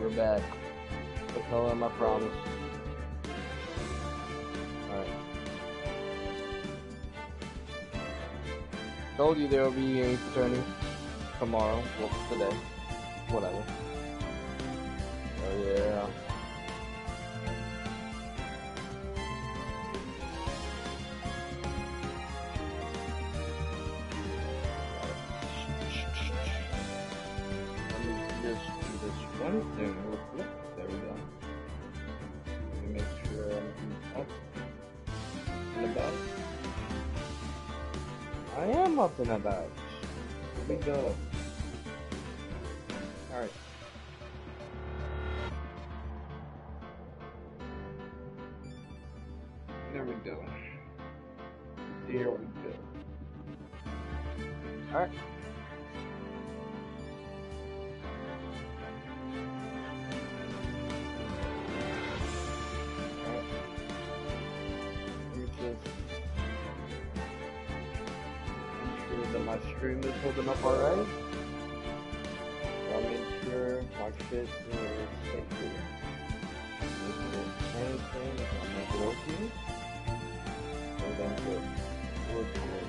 We're back. Tell him I promise. Alright. Told you there will be a attorney tomorrow. Well, today. Whatever. Oh yeah. Let me just do this one thing real quick. There we go. Let me make sure I'm up and about. I am up and about. Here we go. Alright. There we go. Here we go. Alright. That my stream is holding up alright. I'll make sure my shit is safe. Anything, if I make it okay, so then good. Good, good.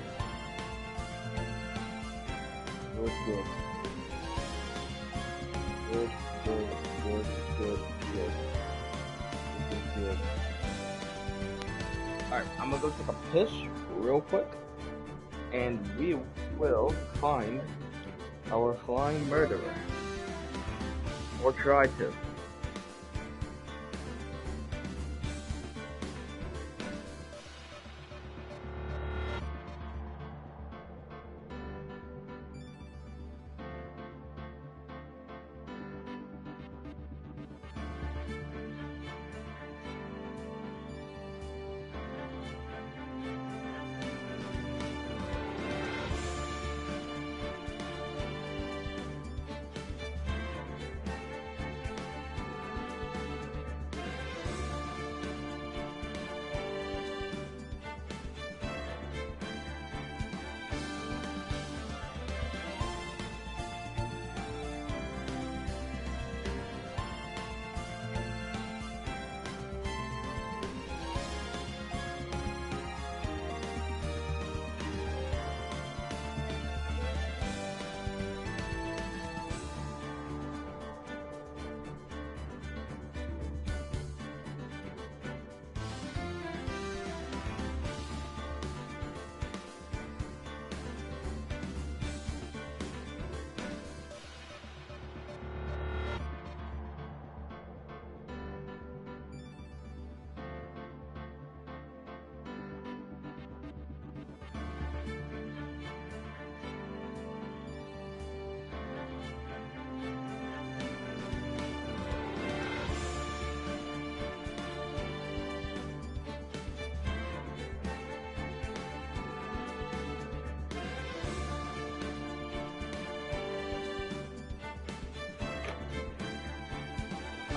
Good, good. Good, good, good, good, good. This is good. Alright, I'm gonna go take a piss real quick. And we will find our flying murderer. Or try to.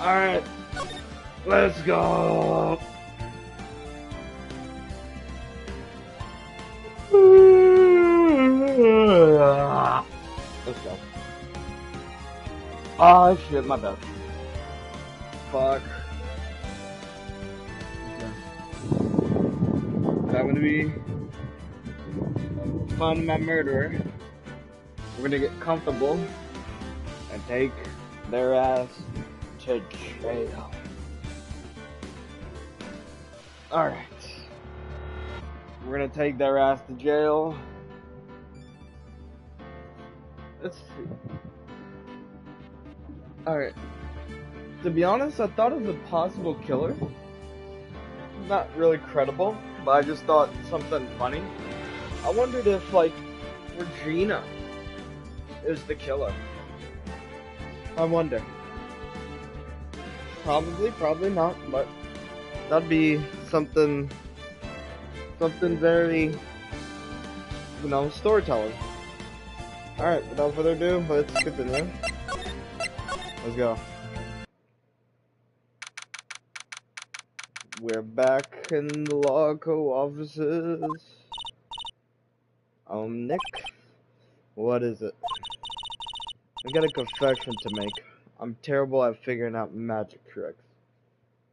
Alright, let's go. Let's go. Oh shit, my bad. Fuck. Okay. So I'm gonna be finding my murderer. We're gonna get comfortable and take their ass to jail. Alright. We're gonna take their ass to jail. Let's see. Alright. To be honest, I thought of the possible killer. Not really credible, but I just thought something funny. I wondered if, like, Regina is the killer. I wonder. Probably not, but that'd be something very, storytelling. Alright, without further ado, let's continue. Let's go. We're back in the Lawco offices. Nick, what is it? I got a confession to make. I'm terrible at figuring out magic tricks.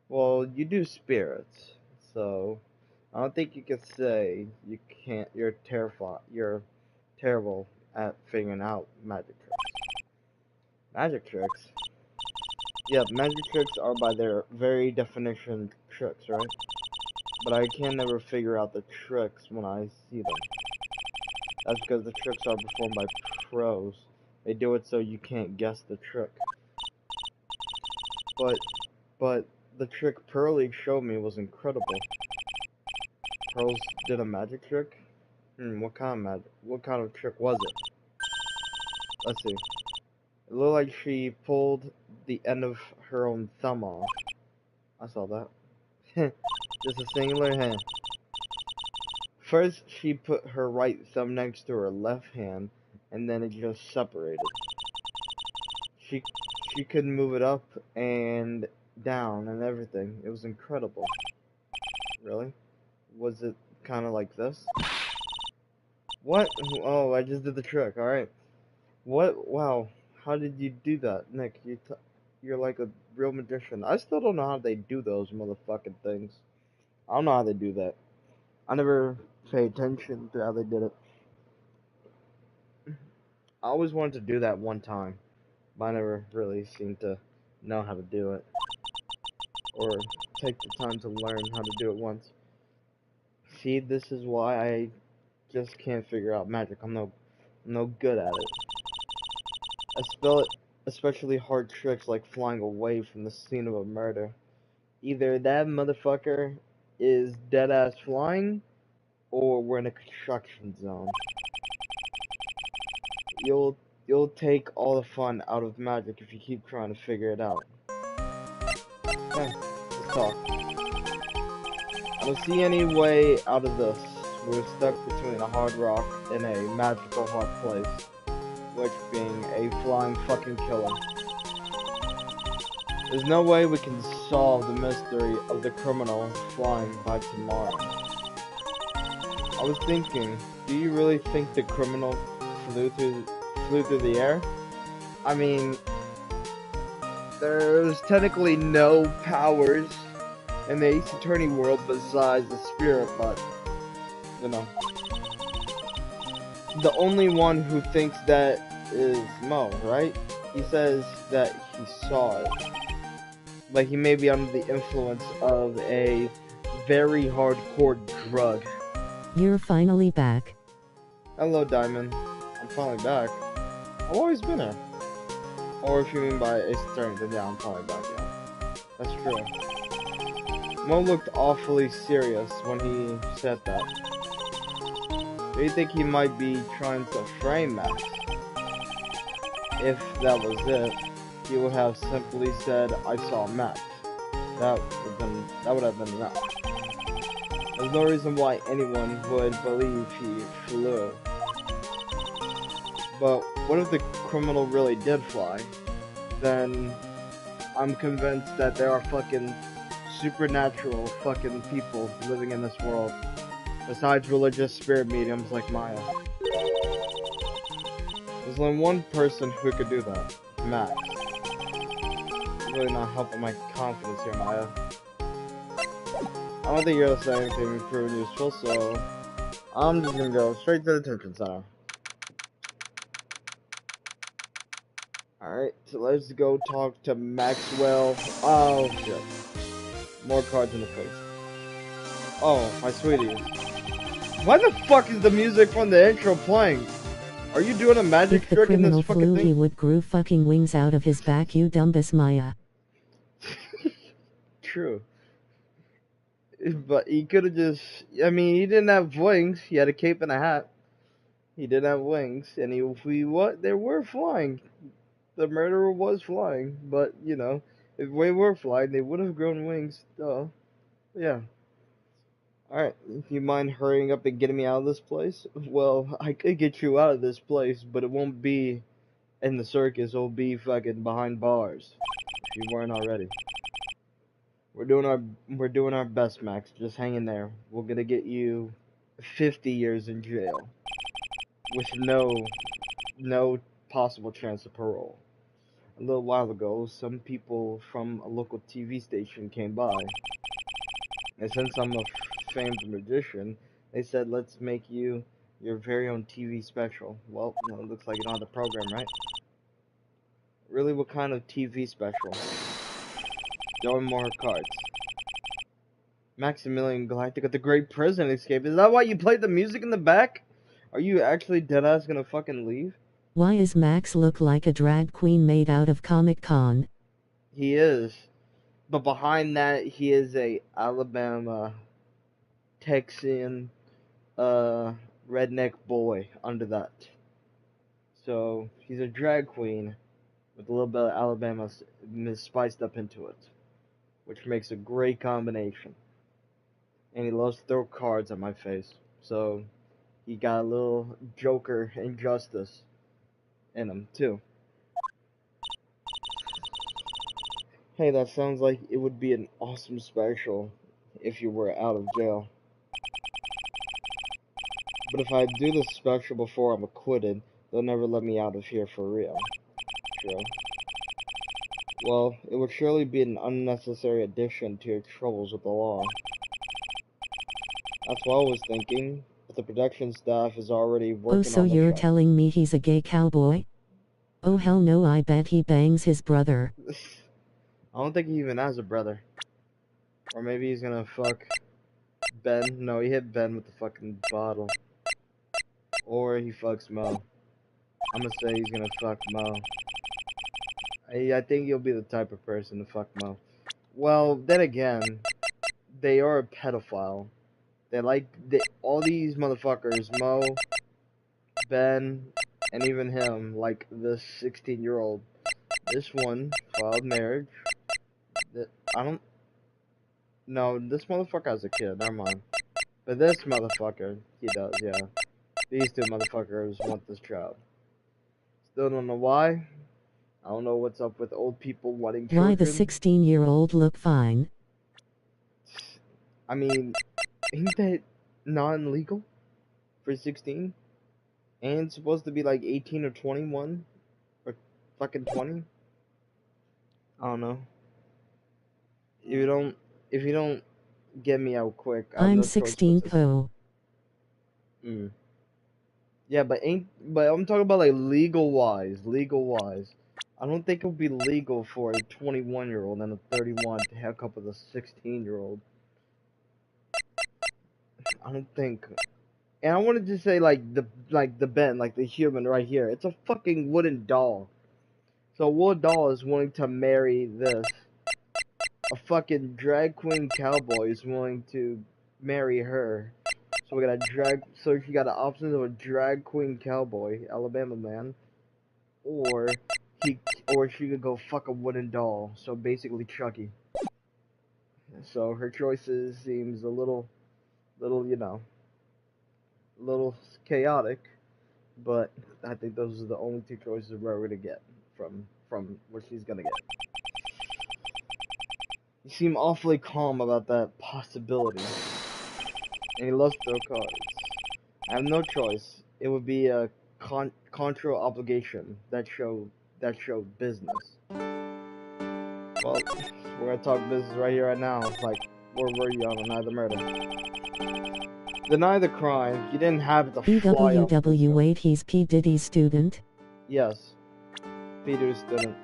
Well, you do spirits, so I don't think you could say you can't. You're terrified. You're terrible at figuring out magic tricks. Magic tricks. Yeah, magic tricks are by their very definition tricks, right? But I can never figure out the tricks when I see them. That's because the tricks are performed by pros. They do it so you can't guess the trick. But, but the trick Pearly showed me was incredible. Pearls did a magic trick? What kind of magic? What kind of trick was it? Let's see. It looked like she pulled the end of her own thumb off. I saw that. Just a singular hand. First, she put her right thumb next to her left hand, and then it just separated. She she could move it up and down and everything. It was incredible. Really? Was it kind of like this? What? Oh, I just did the trick. All right. What? Wow. How did you do that, Nick? You're like a real magician. I still don't know how they do those motherfucking things. I don't know how they do that. I never pay attention to how they did it. I always wanted to do that one time, but I never really seemed to know how to do it or take the time to learn how to do it once. See, this is why I just can't figure out magic. I'm no good at it. Especially hard tricks like flying away from the scene of a murder. Either that motherfucker is dead ass flying, or we're in a construction zone. You'll take all the fun out of magic if you keep trying to figure it out. Hey, let's talk. I don't see any way out of this. We're stuck between a hard rock and a magical hard place, which being a flying fucking killer. There's no way we can solve the mystery of the criminal flying by tomorrow. I was thinking, do you really think the criminal flew through the air? I mean, there's technically no powers in the Ace Attorney world besides the spirit, but, you know. The only one who thinks that is Mo, right? He says that he saw it. Like he may be under the influence of a very hardcore drug. You're finally back. Hello, Diamond. I'm finally back. I've always been here. Or if you mean by Ace Attorney, then yeah, I'm finally back, yeah. That's true. Mo looked awfully serious when he said that. Do you think he might be trying to frame Max? If that was it, he would have simply said, I saw Max. That would have been enough. There's no reason why anyone would believe he flew. But what if the criminal really did fly? Then I'm convinced that there are fucking supernatural fucking people living in this world. Besides religious spirit mediums like Maya. There's only one person who could do that. Max. You're really not helping my confidence here, Maya. I don't think you're gonna say anything proven useful, so I'm just gonna go straight to the detention center. Alright, so let's go talk to Maxwell. Oh shit. More cards in the face. Oh, my sweetie. Why the fuck is the music from the intro playing? Are you doing a magic trick in this fucking thing? If the criminal flew, he would grew fucking wings out of his back, you dumbass Maya. True. But he could have just, I mean, he didn't have wings. He had a cape and a hat. He didn't have wings, and they were flying. The murderer was flying, but, you know, if they were flying, they would have grown wings, duh. Yeah. Alright, you mind hurrying up and getting me out of this place? Well, I could get you out of this place, but it won't be in the circus. It'll be fucking behind bars. If you weren't already. We're doing our best, Max. Just hang in there. We're gonna get you 50 years in jail. With no possible chance of parole. A little while ago, some people from a local TV station came by, and since I'm a famed magician, they said, let's make you your very own TV special. Well, it looks like you don't have the program, right? Really, what kind of TV special? Throwing more cards. Maximilian Galactica, the Great Prison Escape. Is that why you played the music in the back? Are you actually deadass gonna fucking leave? Why is Max look like a drag queen made out of Comic Con? He is. But behind that, he is a Alabama Texan redneck boy under that. So he's a drag queen with a little bit of Alabama spiced up into it, which makes a great combination. And he loves to throw cards at my face, so he got a little Joker injustice in him too. Hey, that sounds like it would be an awesome special if you were out of jail. But if I do this special before I'm acquitted, they'll never let me out of here for real. True. Well, it would surely be an unnecessary addition to your troubles with the law. That's what I was thinking, but the production staff is already working on Oh, so the you're show. telling me he's a gay cowboy? Oh hell no, I bet he bangs his brother. I don't think he even has a brother. Or maybe he's gonna fuck Ben. No, he hit Ben with the fucking bottle. Or he fucks Mo. I'm gonna say he's gonna fuck Mo. I think he'll be the type of person to fuck Mo. Well, then again, they are a pedophile. All these motherfuckers, Mo, Ben, and even him, like this 16-year-old. This one filed marriage. No, this motherfucker has a kid, never mind. But this motherfucker, he does, yeah. These two motherfuckers want this child. Still don't know why. I don't know what's up with old people wanting children. Why the 16-year-old look fine? I mean, ain't that non-legal for 16? And supposed to be like 18 or 21? Or fucking 20? I don't know. If you don't get me out quick, I have I'm no choice 16 but to... po. Yeah, but I'm talking about like legal wise. I don't think it would be legal for a 21-year-old and a 31 to hook up with a 16-year-old. I don't think. And I wanted to say like the Ben, like the human right here. It's a fucking wooden doll. So a wooden doll is willing to marry this. A fucking drag queen cowboy is willing to marry her. So we got so she got the options of a drag queen cowboy, Alabama man, or she could go fuck a wooden doll. So basically Chucky. So her choices seems a little, little chaotic, but I think those are the only two choices we're gonna get from what she's gonna get. You seem awfully calm about that possibility. And he loves to throw cards. I have no choice. It would be a contra obligation that show business. Well, we're gonna talk business right here, right now. Like, where were you on Deny the Murder? Deny the crime. You didn't have to fly off. BWW, wait, he's P. Diddy's student? Yes. P. Diddy's student.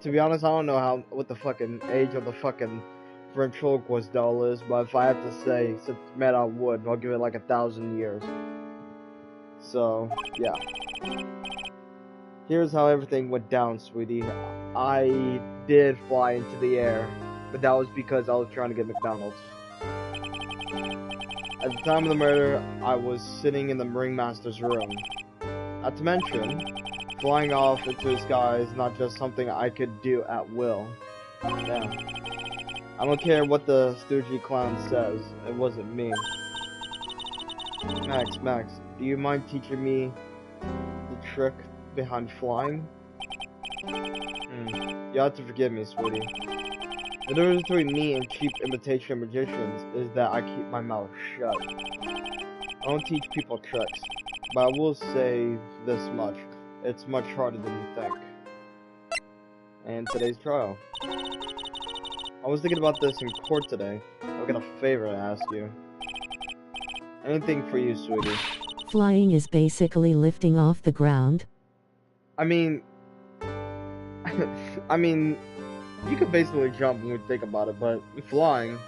To be honest, I don't know what the fucking age of the fucking ventriloquist doll is, but if I had to say, since it's made out of wood, I'll give it like 1,000 years. So, yeah. Here's how everything went down, sweetie. I did fly into the air, but that was because I was trying to get McDonald's. At the time of the murder, I was sitting in the ringmaster's room. Not to mention, flying off into the sky is not just something I could do at will. Yeah. I don't care what the Stoogie Clown says, it wasn't me. Max, do you mind teaching me the trick behind flying? You have to forgive me, sweetie. The difference between me and cheap imitation magicians is that I keep my mouth shut. I don't teach people tricks, but I will say this much. It's much harder than you think. and today's trial. I was thinking about this in court today. I've got a favor to ask you. Anything for you, sweetie. Flying is basically lifting off the ground. I mean, you could basically jump when you think about it, but flying,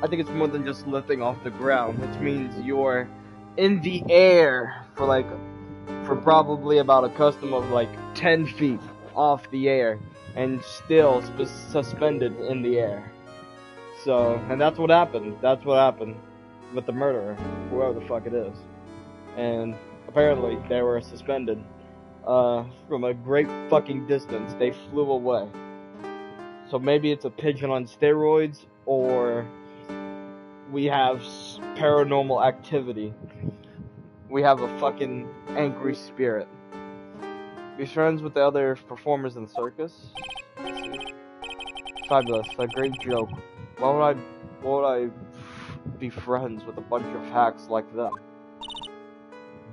I think it's more than just lifting off the ground, which means you're in the air for probably about a custom of like 10 feet off the air, and still suspended in the air. So, and that's what happened. That's what happened with the murderer, whoever the fuck it is. And apparently they were suspended from a great fucking distance. They flew away. So maybe it's a pigeon on steroids, or we have paranormal activity. We have a fucking angry spirit. Be friends with the other performers in the circus. Fabulous, a great joke. Why would I be friends with a bunch of hacks like them?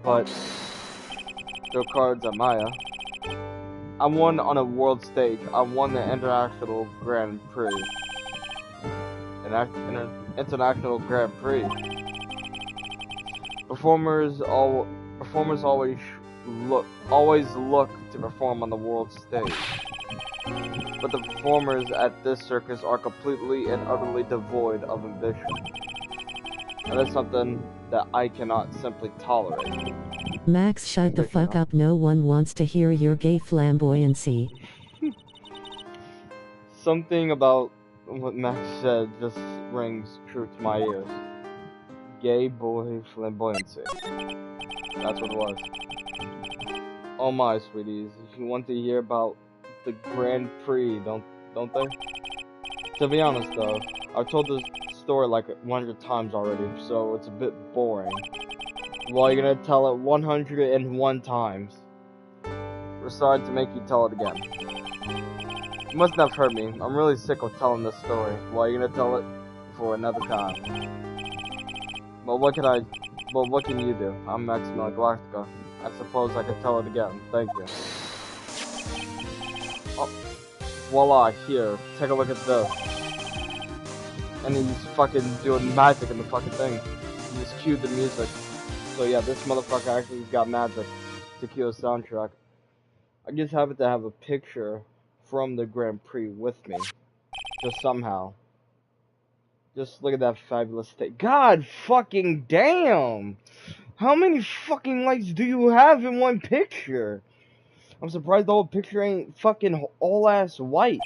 But throw cards at Maya. I won on a world stage. I won the International Grand Prix. International Grand Prix. Performers always look to perform on the world stage. But the performers at this circus are completely and utterly devoid of ambition. And that's something that I cannot simply tolerate. Max, shut the fuck up. No one wants to hear your gay flamboyancy. Something about what Max said just rings true to my ears. Gay boy flamboyancy. That's what it was. Oh my sweeties, you want to hear about the Grand Prix, don't they? To be honest though, I've told this story like 100 times already, so it's a bit boring. Well, you're gonna tell it 101 times. We're sorry to make you tell it again. You mustn't have heard me. I'm really sick of telling this story. Well, you're gonna tell it for another time. Well, what can you do? I'm Maximilian Galactica. I suppose I could tell it again. Thank you. Oh, voila, here. Take a look at this. And he's fucking doing magic in the fucking thing. He just cued the music. So yeah, this motherfucker actually got magic to cue a soundtrack. I just happen to have a picture from the Grand Prix with me. Just somehow. Just look at that fabulous state. God fucking damn! How many fucking lights do you have in one picture? I'm surprised the whole picture ain't fucking all ass white.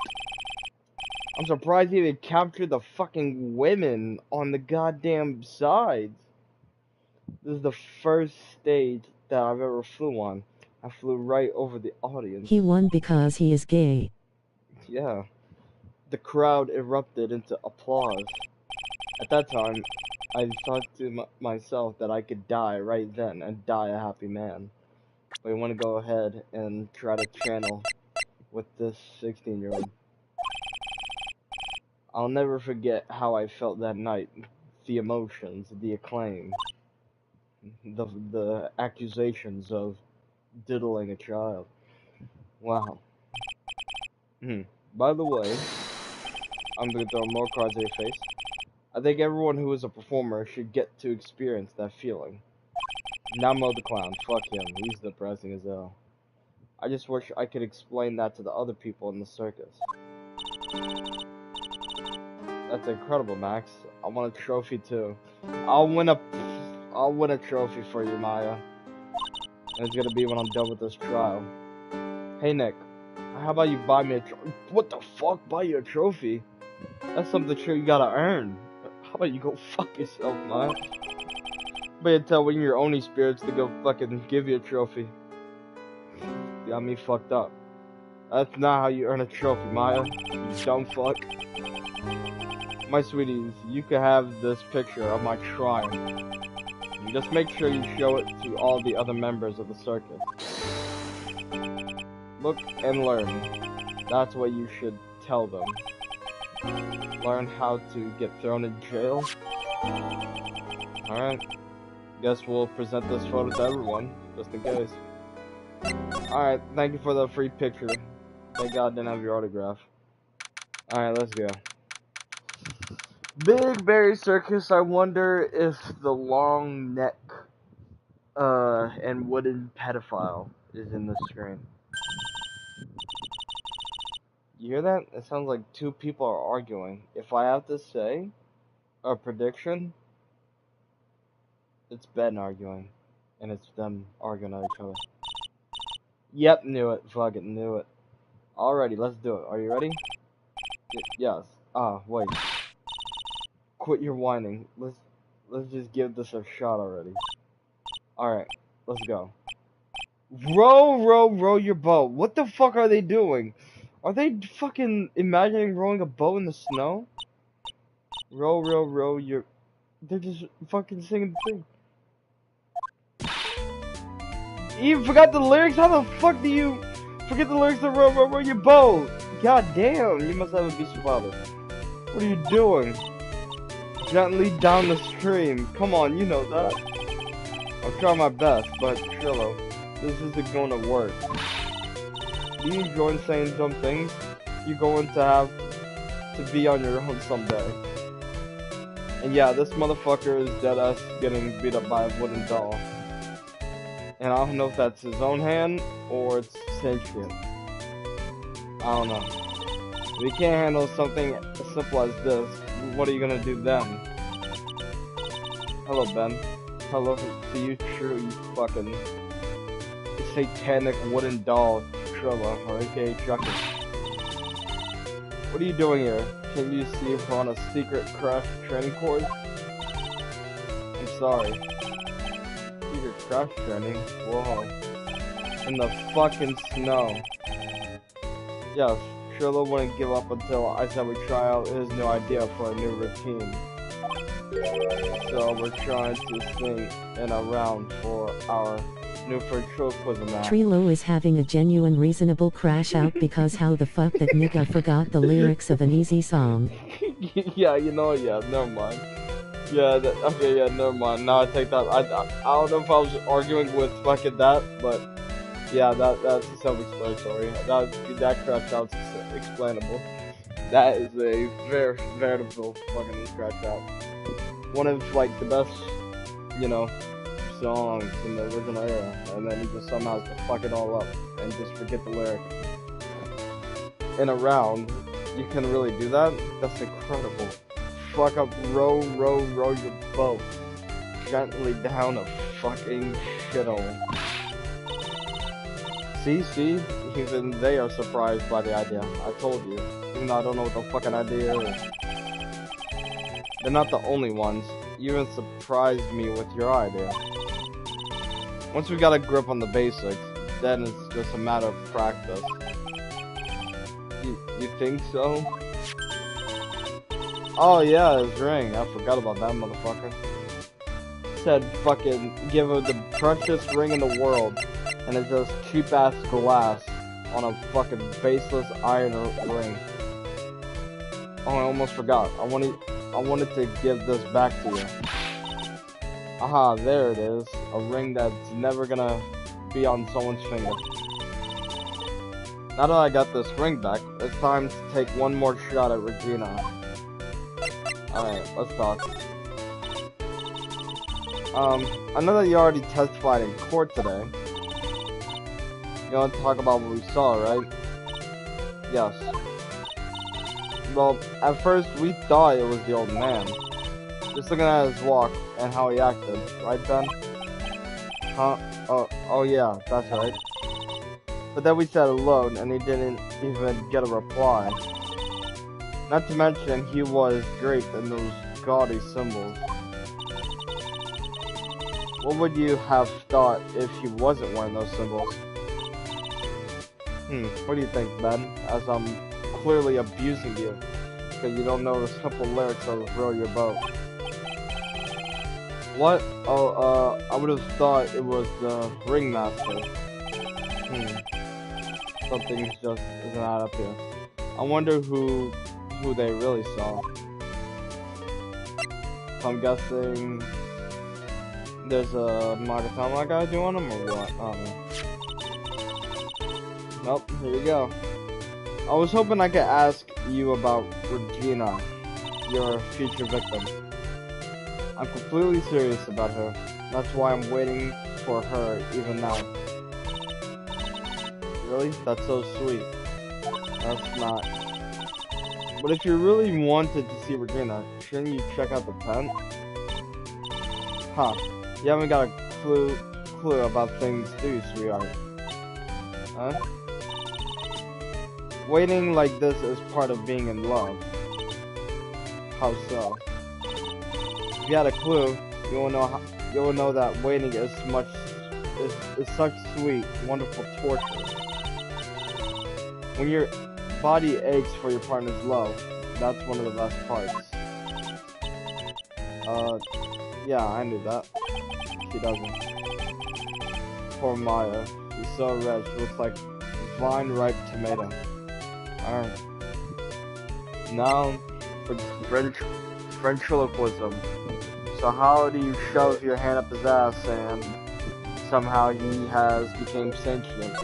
I'm surprised you even captured the fucking women on the goddamn sides. This is the first stage that I've ever flew on. I flew right over the audience. He won because he is gay. Yeah. The crowd erupted into applause. At that time, I thought to myself that I could die right then and die a happy man. But I want to go ahead and try to channel with this 16-year-old. I'll never forget how I felt that night. The emotions, the acclaim, the accusations of diddling a child. Wow. By the way, I'm gonna throw more cards at your face. I think everyone who is a performer should get to experience that feeling. Namo the Clown, fuck him, he's depressing as hell. I just wish I could explain that to the other people in the circus. That's incredible, Max. I want a trophy too. I'll win a trophy for you, Maya. And it's gonna be when I'm done with this trial. Hey Nick, how about you buy me a trophy? What the fuck? Buy you a trophy? That's something sure you gotta earn. How about you go fuck yourself, Maya? Better tell one of your Oni spirits to go fucking give you a trophy. Got me fucked up. That's not how you earn a trophy, Maya. You dumb fuck. My sweeties, you can have this picture of my triumph. And just make sure you show it to all the other members of the circus. Look and learn. That's what you should tell them. Learn how to get thrown in jail. Alright. Guess we'll present this photo to everyone, just in case. Alright, thank you for the free picture. Thank God I didn't have your autograph. Alright, let's go. Big Berry Circus, I wonder if the long neck and wooden pedophile is in the screen. You hear that? It sounds like two people are arguing. If I have to say a prediction, it's Ben arguing. And it's them arguing at each other. Yep, knew it. Fuck it, knew it. Alrighty, let's do it. Are you ready? Yes. Ah, wait. Quit your whining. Let's just give this a shot already. Alright, let's go. Row, row, row your boat. What the fuck are they doing? Are they fucking imagining rowing a boat in the snow? Row, row, row your... They're just fucking singing the thing. You forgot the lyrics? How the fuck do you forget the lyrics to row, row, row your boat? God damn, you must have a beast father. What are you doing? Gently down the stream. Come on, you know that. I'll try my best, but Trillo, this isn't going to work. Do you enjoy saying dumb things? You're going to have to be on your own someday. And yeah, this motherfucker is deadass getting beat up by a wooden doll. And I don't know if that's his own hand or it's sentient. I don't know. If you can't handle something as simple as this, what are you gonna do then? Hello, Ben. Hello to you, true, you fucking satanic wooden doll, Trilla, or aka Chucky. What are you doing here? Can you see if we're on a secret crash training course? I'm sorry. Secret crash training? Whoa. In the fucking snow. Yes, Trilla wouldn't give up until I said we try out his new idea for a new routine. So we're trying to sing in a round for our new ventriloquism act. Trilo is having a genuine reasonable crash out because how the fuck that nigga forgot the lyrics of an easy song. Yeah, you know, yeah, never mind. Yeah, okay, yeah, never mind. Now I take that. I don't know if I was arguing with fucking that, but yeah, that's self-explanatory. That crash out's explainable. That is a very veritable fucking crash out. One of like the best, you know, songs in the original era, and then he just somehow has to fuck it all up and just forget the lyric. In a round, you can really do that? That's incredible. Fuck up, row, row, row your boat gently down a fucking shithole. See, even they are surprised by the idea. I told you, even though I don't know what the fucking idea is. They're not the only ones. You even surprised me with your idea. Once we got a grip on the basics, then it's just a matter of practice. You think so? Oh yeah, his ring. I forgot about that motherfucker. Said fucking give her the precious ring in the world, and it's just cheap ass glass on a fucking baseless iron ring. Oh, I almost forgot. I wanted to give this back to you. Aha, there it is. A ring that's never gonna be on someone's finger. Now that I got this ring back, it's time to take one more shot at Regina. Alright, let's talk. I know that you already testified in court today. You want to talk about what we saw, right? Yes. Well, at first we thought it was the old man. Just looking at his walk and how he acted, right Ben? Huh? Oh yeah, that's right. But then we said hello and he didn't even get a reply. Not to mention he was draped in those gaudy symbols. What would you have thought if he wasn't wearing those symbols? What do you think, Ben? As I'm clearly abusing you because you don't know the simple lyrics of Row Your Boat. What? Oh, I would have thought it was the ringmaster. Something just isn't out up here. I wonder who they really saw. I'm guessing there's a Magatama guy doing them or what? I don't know. Nope, here you go. I was hoping I could ask you about Regina, your future victim. I'm completely serious about her. That's why I'm waiting for her even now. Really? That's so sweet. That's not. But if you really wanted to see Regina, shouldn't you check out the pen? Huh. You haven't got a clue about things, do you, sweetheart? Huh? Waiting like this is part of being in love. How so? If you had a clue, you will know that waiting is such sweet, wonderful torture. When your body aches for your partner's love, that's one of the best parts. Yeah, I knew that. She doesn't. Poor Maya. She's so red, she looks like a vine-ripe tomato. Alright. Now, for ventriloquism. So how do you shove your hand up his ass and somehow he has become sentient?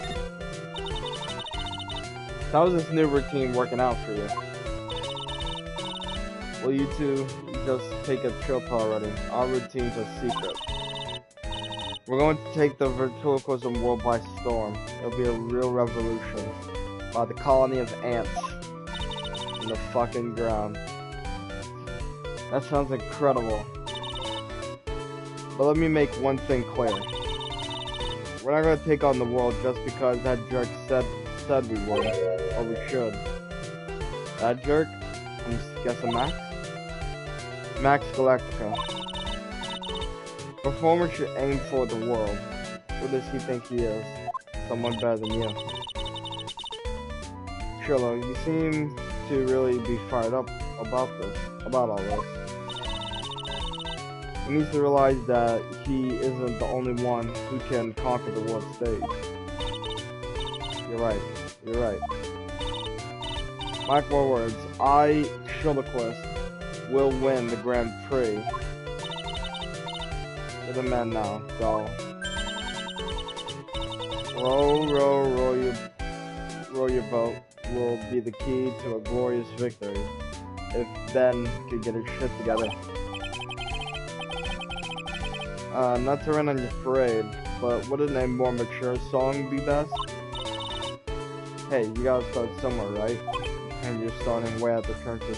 How is this new routine working out for you? Well, you two just take a chill pill already. Our routine's a secret. We're going to take the ventriloquism world by storm. It'll be a real revolution by the colony of ants in the fucking ground. That sounds incredible. But let me make one thing clear. We're not gonna take on the world just because that jerk said we would, or we should. That jerk? I'm guessing Max? Max Galactica. Performer should aim for the world. Who does he think he is? Someone better than you. Trillo, you seem to really be fired up about all this. He needs to realize that he isn't the only one who can conquer the world stage. You're right. Mark my words, I, Shullaquist, will win the Grand Prix. You're the man now, go. Row your boat will be the key to a glorious victory. If Ben could get his shit together. Not to run on your parade, but wouldn't a more mature song be best? Hey, you gotta start somewhere, right? And you're starting way at the trenches.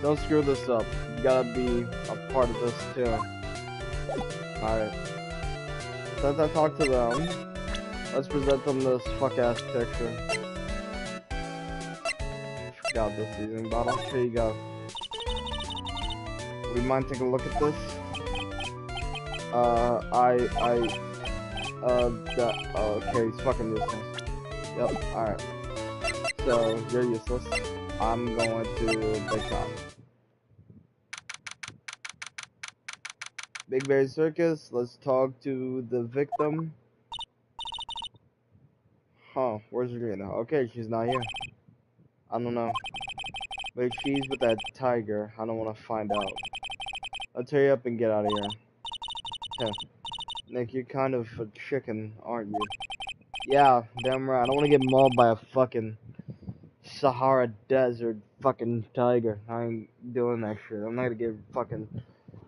Don't screw this up. You gotta be a part of this too. Alright. Since I talked to them, let's present them this fuck-ass picture. Got this seasoning bottle. Here you go. Would you mind taking a look at this? Okay, he's fucking useless. Yep, alright. So, you're useless. I'm going to Big Top. Big Berry Circus, let's talk to the victim. Huh, where's Regina? Okay, she's not here. I don't know. But if she's with that tiger, I don't want to find out. Let's hurry up and get out of here. Heh. Nick, you're kind of a chicken, aren't you? Yeah, damn right. I don't want to get mauled by a fucking Sahara Desert fucking tiger. I ain't doing that shit. I'm not gonna get fucking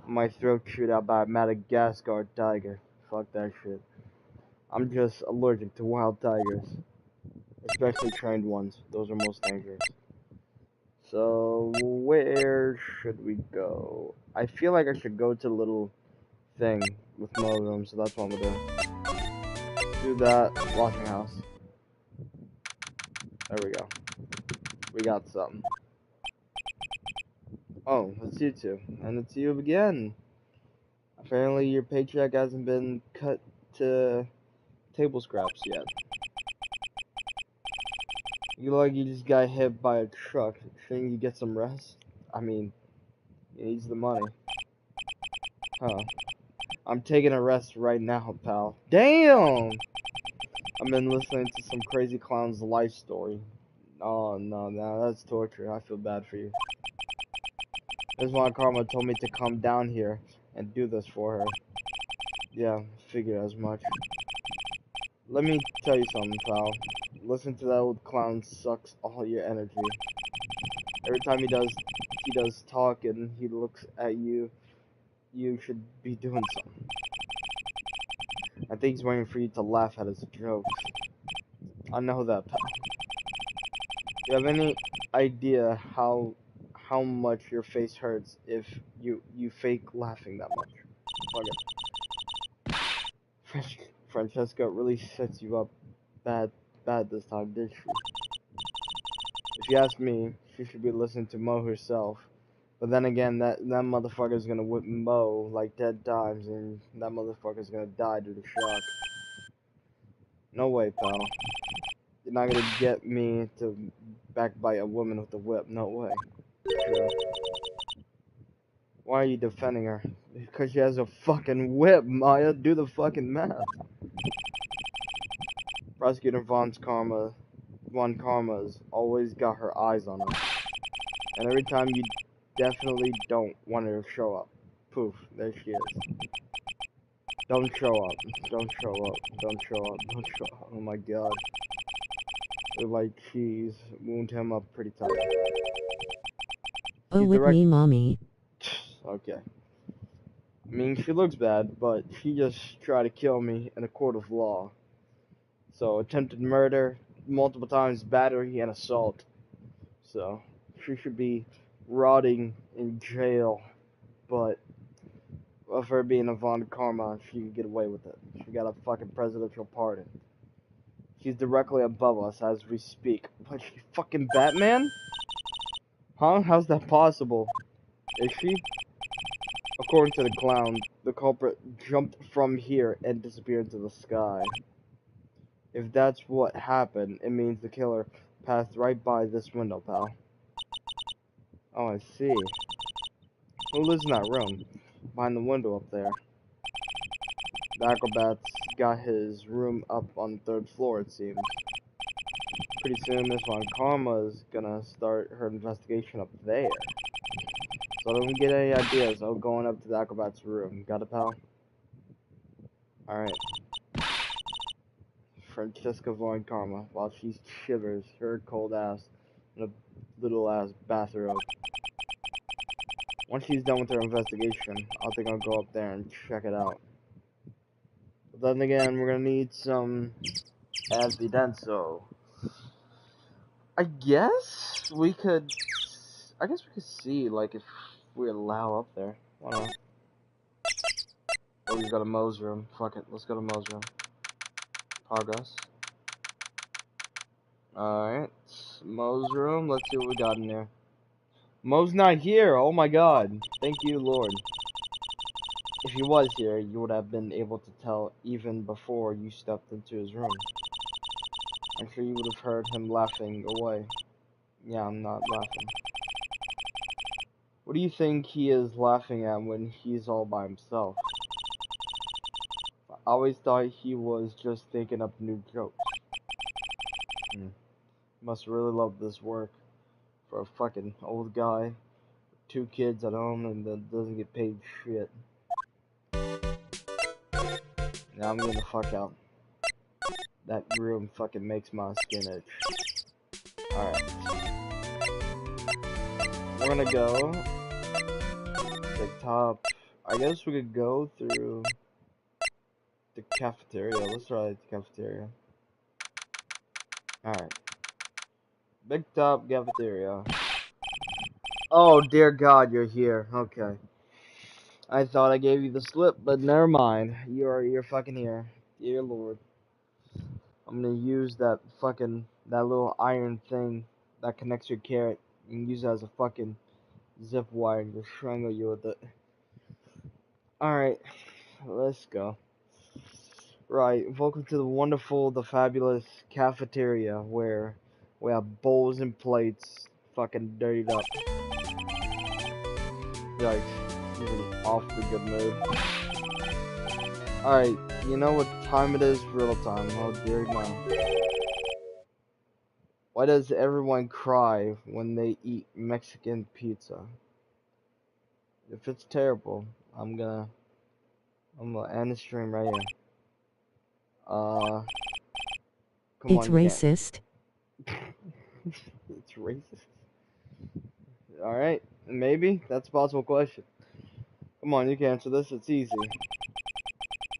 my throat chewed out by a Madagascar tiger. Fuck that shit. I'm just allergic to wild tigers. Especially trained ones. Those are most dangerous. So, where should we go? I feel like I should go to the little thing with more of them, so that's what I'm gonna do. Do that. Washing house. There we go. We got something. Oh, it's you two. And it's you again. Apparently your paycheck hasn't been cut to table scraps yet. You look like you just got hit by a truck. Shouldn't you get some rest? I mean, he needs the money. Huh. I'm taking a rest right now, pal. Damn! I've been listening to some crazy clown's life story. Oh, no, that's torture. I feel bad for you. This is why Karma told me to come down here and do this for her. Yeah, figured as much. Let me tell you something, pal. Listen to that old clown sucks all your energy. Every time he does talk and he looks at you, you should be doing something. I think he's waiting for you to laugh at his jokes. I know that, pal. Do you have any idea how much your face hurts if you fake laughing that much? Francesca really sets you up bad this time, did she? If you ask me, she should be listening to Mo herself. But then again, that motherfucker's gonna whip Mo like 10 times, and that motherfucker's gonna die due to shock. No way, pal. You're not gonna get me to backbite a woman with a whip. No way. True. Why are you defending her? Because she has a fucking whip, Maya. Do the fucking math. Prosecutor Von Karma's always got her eyes on her. And every time you definitely don't want her to show up. Poof, there she is. Don't show up. Don't show up. Don't show up. Don't show up. Oh my god. Like cheese. Wound him up pretty tight. Oh, with me, mommy. Okay. I mean, she looks bad, but she just tried to kill me in a court of law. So, attempted murder, multiple times battery, and assault. So, she should be rotting in jail. But, of her being a Von Karma, she could get away with it. She got a fucking presidential pardon. She's directly above us as we speak. What, she fucking Batman? Huh? How's that possible? Is she? According to the clown, the culprit jumped from here and disappeared into the sky. If that's what happened, it means the killer passed right by this window, pal. Oh, I see. Who lives in that room? Behind the window up there. The acrobat's got his room up on the 3rd floor, it seems. Pretty soon, Miss Von Karma's gonna start her investigation up there. So don't get any ideas of going up to the acrobat's room. Got it, pal? Alright. Francesca Von Karma, while she shivers her cold ass in a little ass bathrobe. Once she's done with her investigation, I think I'll go up there and check it out. But then again, we're gonna need some evidence, so I guess we could see, like, if we allow up there. Why not? Oh, we got a Mo's room. Fuck it, let's go to Mo's room. Progress. Alright, Mo's room. Let's see what we got in there. Mo's not here. Oh my god. Thank you, Lord. If he was here, you would have been able to tell even before you stepped into his room. I'm sure you would have heard him laughing away. Yeah, I'm not laughing. What do you think he is laughing at when he's all by himself? I always thought he was just thinking up new jokes. Must really love this work for a fucking old guy, 2 kids at home, and that doesn't get paid shit. Now I'm getting the fuck out. That room fucking makes my skin itch. Alright. We're gonna go the top. I guess we could go through the cafeteria. Let's try the cafeteria. Alright. Big top cafeteria. Oh dear god, you're here. Okay. I thought I gave you the slip, but never mind. You're fucking here. Dear Lord. I'm gonna use that little iron thing that connects your carrot and use it as a fucking zip wire and just strangle you with it. Alright, let's go. Right, welcome to the wonderful, the fabulous cafeteria where we have bowls and plates fucking dirtied up. Yikes, he's in an awfully good mood. Alright, you know what time it is? Real time. Oh dear no. Why does everyone cry when they eat Mexican pizza? If it's terrible, I'm gonna end the stream right here. Come It's on, you racist. can't. It's racist. Alright, maybe. That's a possible question. Come on, you can answer this. It's easy.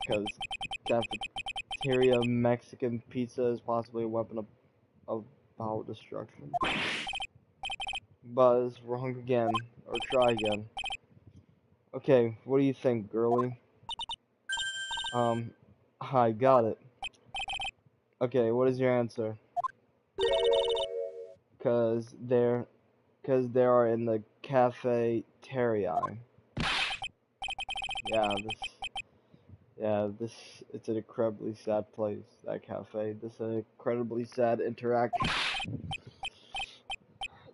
Because cafeteria Mexican pizza is possibly a weapon of bowel destruction. Buzz, wrong again. Or try again. Okay, what do you think, girly? I got it. Okay, what is your answer? Cause they are in the cafeteria. It's an incredibly sad place, that cafe. This is an incredibly sad interaction.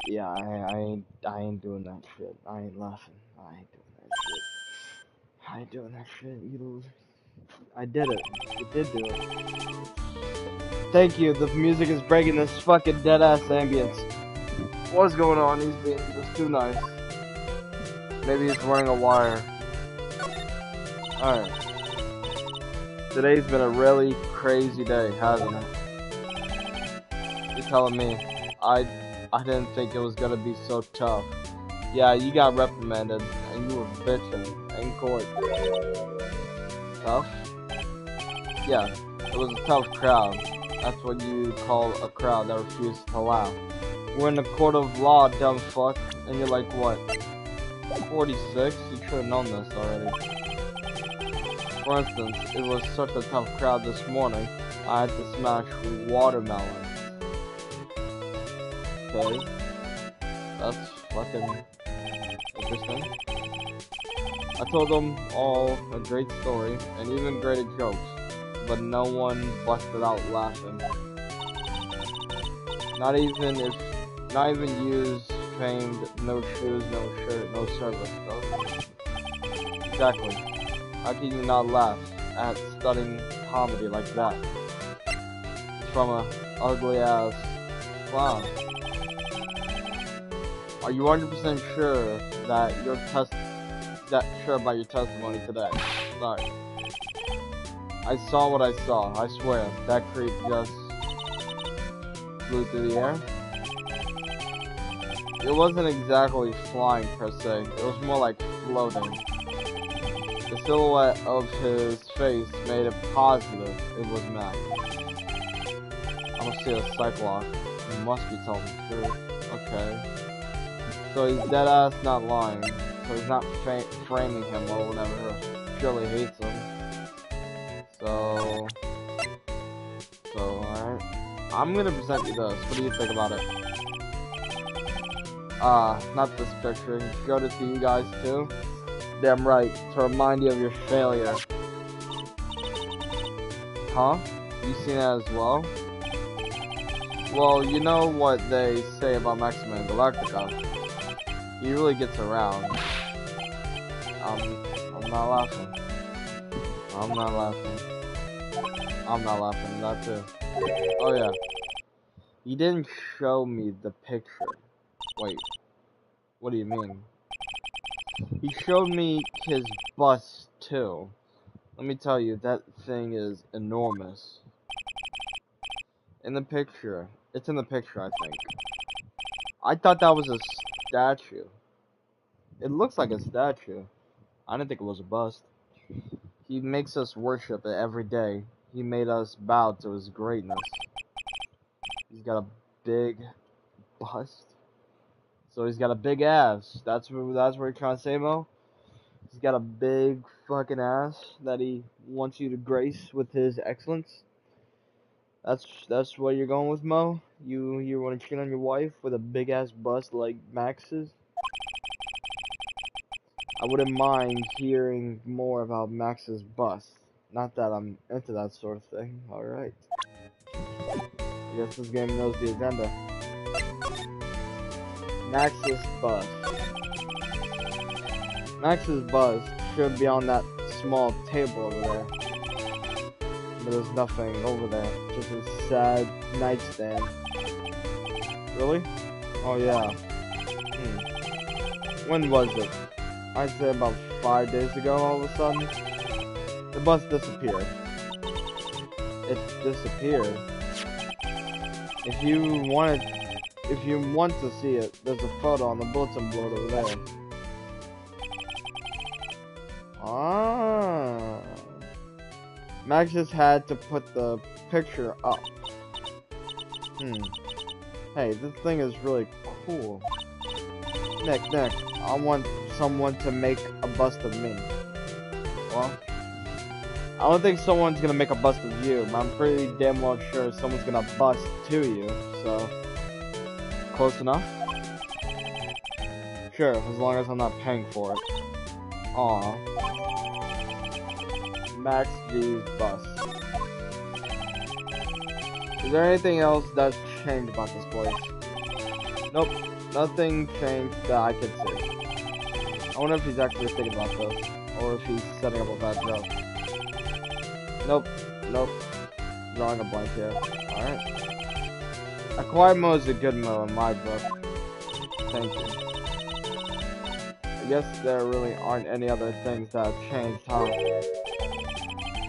Yeah, I ain't doing that shit. I ain't laughing. I ain't doing that shit. I ain't doing that shit, you loser. I did it. You did do it. Thank you. The music is breaking this fucking dead ass ambience. What's going on? He's being just too nice. Maybe he's running a wire. Alright. Today's been a really crazy day, hasn't it? You're telling me. I didn't think it was gonna be so tough. Yeah, you got reprimanded, and you were bitching in court. Tough? Yeah, it was a tough crowd. That's what you call a crowd that refuses to laugh. We're in the court of law, dumb fuck. And you're like, what? 46? You should have known this already. For instance, it was such a tough crowd this morning, I had to smash watermelon. Okay. That's fucking interesting. I told them all a great story, and even greater jokes, but no one busted out laughing. Not even used, famed, no shoes, no shirt, no service, though. Exactly. How can you not laugh at stunning comedy like that? From a ugly ass clown. Are you 100% sure that sure about your testimony today? Sorry. I saw what I saw. I swear that creep just flew through the air. It wasn't exactly flying per se. It was more like floating. The silhouette of his face made it positive it was Mac. I don't see a cyclops. He must be telling the truth. Okay. So he's dead ass not lying. So he's not framing him or whatever. Surely hates him. So alright. I'm gonna present you this. What do you think about it? Not this picture. He showed it to you guys too. Damn right. To remind you of your failure. Huh? You seen that as well? Well, you know what they say about Maxima and Galactica. He really gets around. I'm not laughing. I'm not laughing. I'm not laughing, that too. Oh yeah. He didn't show me the picture. Wait. What do you mean? He showed me his bust too. Let me tell you, that thing is enormous. In the picture. It's in the picture, I think. I thought that was a statue. It looks like a statue. I didn't think it was a bust. He makes us worship it every day. He made us bow to his greatness. He's got a big bust. So he's got a big ass. That's what you're trying to say, Mo? He's got a big fucking ass that he wants you to grace with his excellence. That's what you're going with, Mo? You want to cheat on your wife with a big ass bust like Max's? I wouldn't mind hearing more about Max's bust. Not that I'm into that sort of thing. Alright. I guess this game knows the agenda. Max's bust. Max's bust should be on that small table over there. But there's nothing over there. Just a sad nightstand. Really? Oh yeah. When was it? I'd say about 5 days ago, all of a sudden. The bus disappeared. It disappeared. If you want to see it, there's a photo on the bulletin board over there. Ah. Max just had to put the picture up. Hey, this thing is really cool. Nick, I want someone to make a bust of me. Well, I don't think someone's gonna make a bust of you, but I'm pretty damn well sure someone's gonna bust to you, so... Close enough? Sure, as long as I'm not paying for it. Aww. Max G's bust. Is there anything else that's changed about this place? Nope, nothing changed that I can see. I wonder if he's actually thinking about this, or if he's setting up a bad joke. Nope. Drawing a blank here. Alright. A quiet mode is a good mode in my book. Thank you. I guess there really aren't any other things that have changed, huh?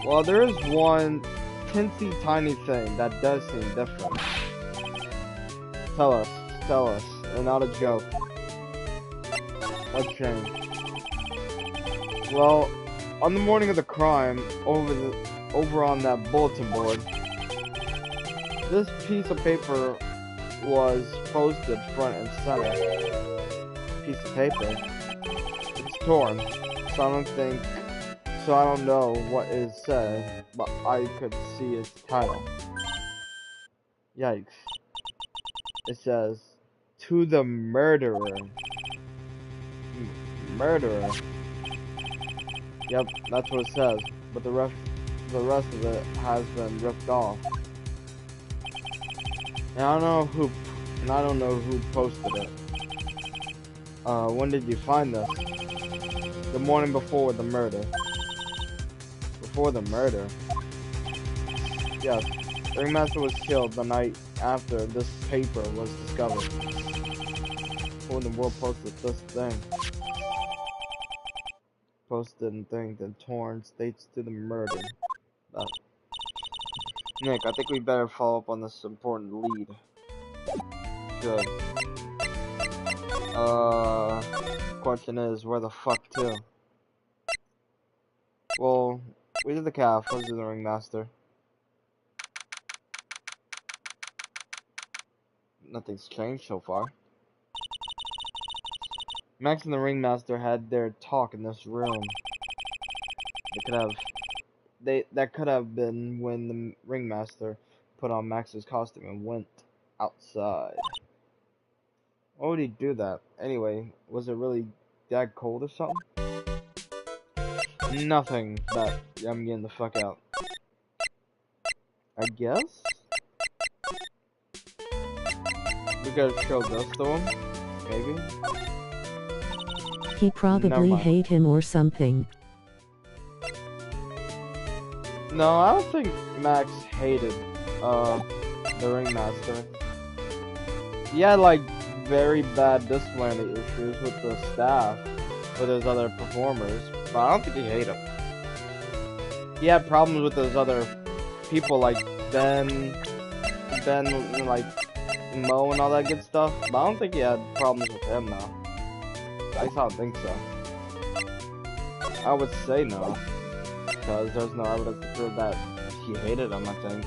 Well, there is one teensy tiny thing that does seem different. Tell us, and not a joke. What changed? Well, on the morning of the crime, over on that bulletin board, this piece of paper was posted front and center. Piece of paper. It's torn, so I don't know what is said, but I could see its title. Yikes. It says, "To the murderer." Murderer. Yep, that's what it says, but the rest of it has been ripped off. And I don't know who posted it. When did you find this? The morning before the murder. Before the murder? Yes. Ringmaster was killed the night after this paper was discovered. Who in the world posted this thing? Posted and thing, then torn, states to the murder. Nick, I think we better follow up on this important lead. Good. Question is, where the fuck to? Well, we did the calf, let's do the ringmaster. Nothing's changed so far. Max and the ringmaster had their talk in this room. That could have been when the ringmaster put on Max's costume and went outside. Why would he do that? Anyway, was it really that cold or something? Nothing, but I'm getting the fuck out. I guess? We gotta show this to him? Maybe? He probably hate him or something. No, I don't think Max hated, the ringmaster. He had, like, very bad disciplinary issues with the staff, with his other performers, but I don't think he hated him. He had problems with those other people, like Ben, like, Mo and all that good stuff, but I don't think he had problems with him now. I don't think so. I would say no, because there's no evidence to prove that he hated him, I think.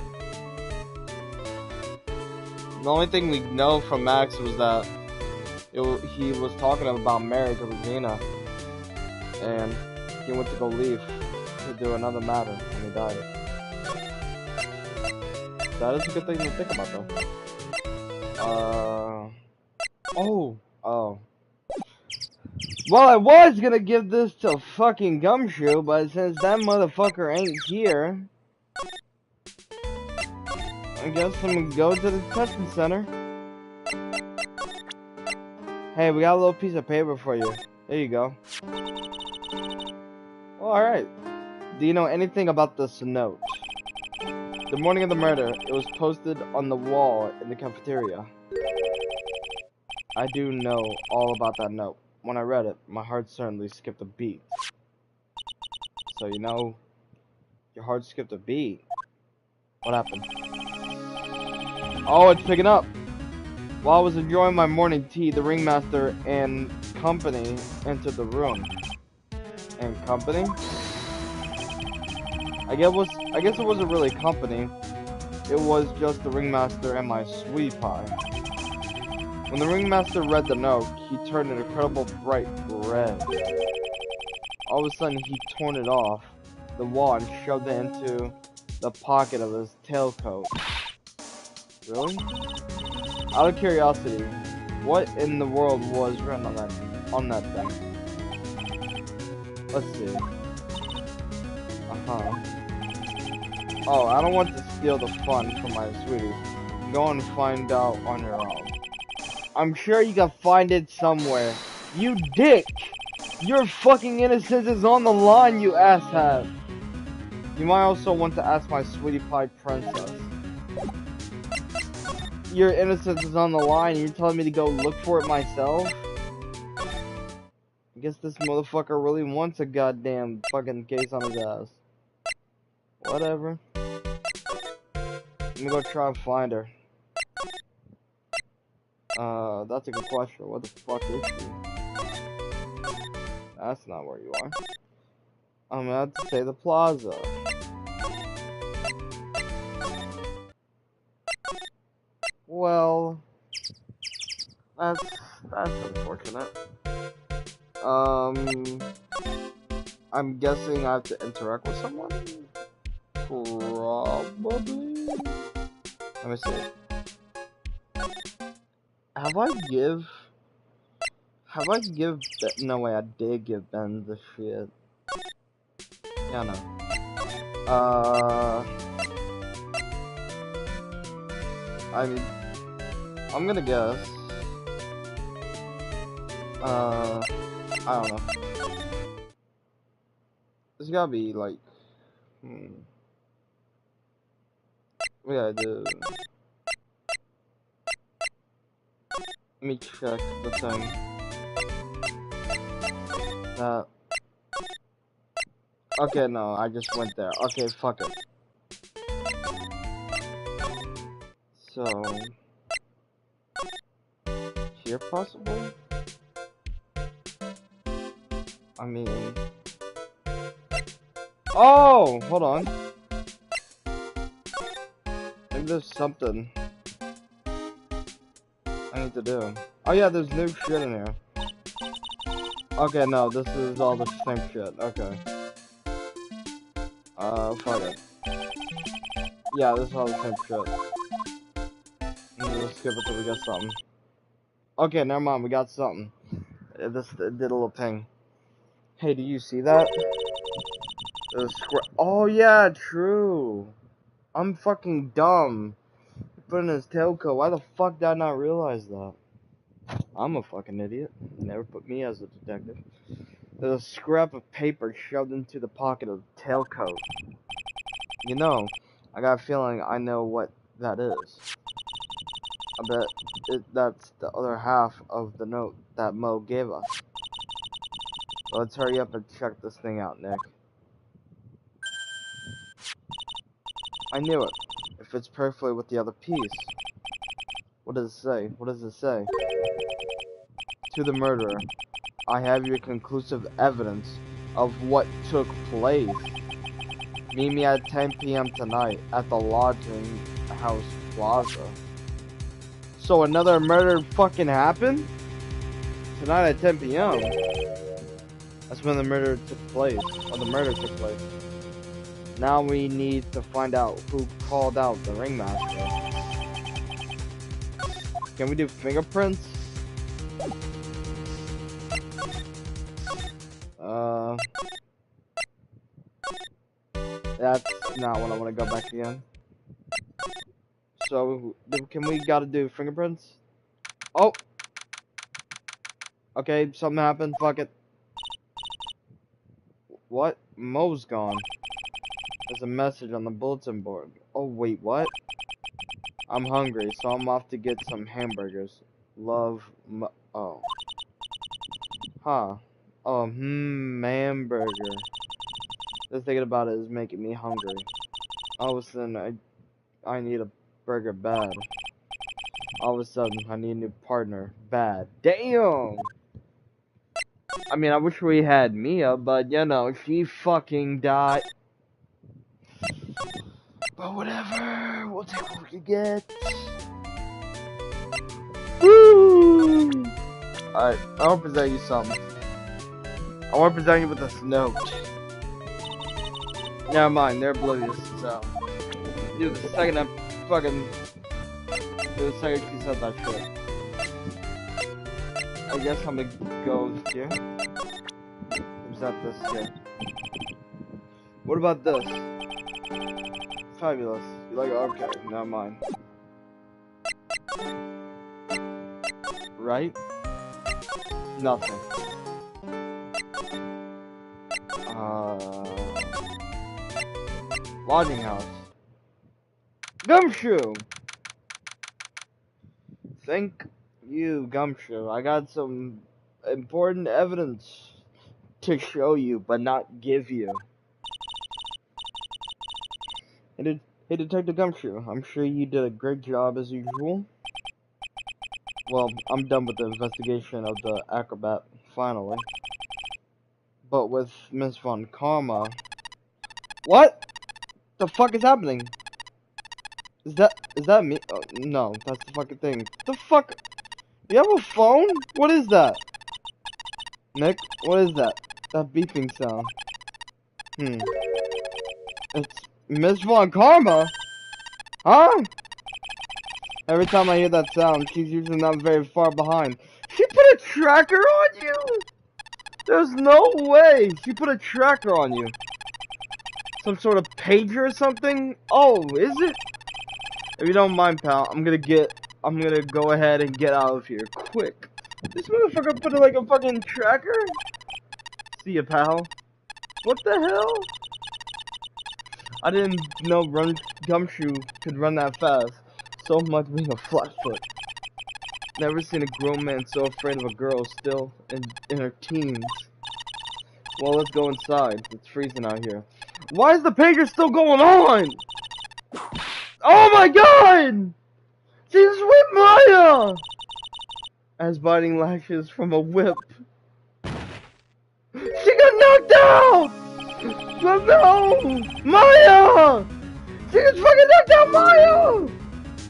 The only thing we know from Max was that he was talking about marriage to Regina, and he went to go leave to do another matter, and he died. That is a good thing to think about, though. Oh. Well, I was gonna give this to fucking Gumshoe, but since that motherfucker ain't here, I guess I'm gonna go to the testing center. Hey, we got a little piece of paper for you. There you go. Well, alright. Do you know anything about this note? The morning of the murder, it was posted on the wall in the cafeteria. I do know all about that note. When I read it, my heart certainly skipped a beat. So, you know, your heart skipped a beat. What happened? Oh, it's picking up. While I was enjoying my morning tea, the ringmaster and company entered the room. And company? I guess it wasn't really company. It was just the ringmaster and my sweetie pie. When the ringmaster read the note, he turned an incredible bright red. All of a sudden, he torn it off the wall and shoved it into the pocket of his tailcoat. Really? Out of curiosity, what in the world was written on that thing? Let's see. Oh, I don't want to steal the fun from my sweeties. Go and find out on your own. I'm sure you can find it somewhere. You dick! Your fucking innocence is on the line, you asshat! You might also want to ask my sweetie pie princess. Your innocence is on the line and you're telling me to go look for it myself? I guess this motherfucker really wants a goddamn fucking case on his ass. Whatever. Let me go try and find her. That's a good question. What the fuck is she? That's not where you are. I'm gonna have to say the plaza. Well, that's unfortunate. I'm guessing I have to interact with someone? Probably? Let me see. No way, I did give Ben the shit. Yeah, no. I'm gonna guess. I don't know. There's gotta be like, what gotta do? Let me check the thing. Okay, no, I just went there. Okay, fuck it. So, here possibly? I mean, oh, hold on. Maybe there's something I need to do. Oh yeah, there's new shit in here. Okay, no, this is all the same shit. Okay. Fuck it. Yeah, this is all the same shit. Let's skip it till we get something. Okay, never mind, we got something. It did a little ping. Hey, do you see that? Oh yeah, true. I'm fucking dumb. Put in his tailcoat. Why the fuck did I not realize that? I'm a fucking idiot. Never put me as a detective. There's a scrap of paper shoved into the pocket of the tailcoat. You know, I got a feeling I know what that is. I bet that's the other half of the note that Mo gave us. Let's hurry up and check this thing out, Nick. I knew it. It fits perfectly with the other piece. What does it say? What does it say? To the murderer, I have your conclusive evidence of what took place. Meet me at 10 p.m. tonight at the Lodging House Plaza. So another murder fucking happened? Tonight at 10 p.m. That's when the murder took place. Or the murder took place. Now we need to find out who called out the ringmaster. Can we do fingerprints? That's not what I want to go back again. So, gotta do fingerprints? Oh! Okay, something happened, fuck it. What? Mo's gone. There's a message on the bulletin board. Oh, wait, what? I'm hungry, so I'm off to get some hamburgers. Love, oh. Huh. Oh, hamburger. Just thinking about it is making me hungry. All of a sudden, I need a burger bad. All of a sudden, I need a new partner. Bad. Damn! I mean, I wish we had Mia, but you know, she fucking died. But whatever, we'll take what we can get. Woo! Alright, I want to present you something. I want to present you with this note. Never mind, they're oblivious, so. Dude, the second I fucking. Dude, the second she said that shit. I guess I'm gonna go here. Is that this here? What about this? Fabulous. You like it? Okay, never mind. Right? Nothing. Lodging house. Gumshoe! Thank you, Gumshoe. I got some important evidence to show you, but not give you. Hey, Detective Gumshoe, I'm sure you did a great job as usual. Well, I'm done with the investigation of the acrobat, finally. But with Miss Von Karma... What? The fuck is happening? Is that me? Oh, no, that's the fucking thing. The fuck? Do you have a phone? What is that? Nick, what is that? That beeping sound. It's Miss Von Karma? Huh? Every time I hear that sound, she's usually not very far behind. She put a tracker on you? There's no way she put a tracker on you. Some sort of pager or something? Oh, is it? If you don't mind, pal, I'm gonna go ahead and get out of here, quick. This motherfucker put like a fucking tracker? See ya, pal. What the hell? I didn't know Gumshoe could run that fast. So much being a flatfoot. Never seen a grown man so afraid of a girl still in her teens. Well, let's go inside. It's freezing out here. Why is the pager still going on? Oh my god! She's with Maya! As biting lashes from a whip. She got knocked out! No! Maya! She just fucking knocked out Maya!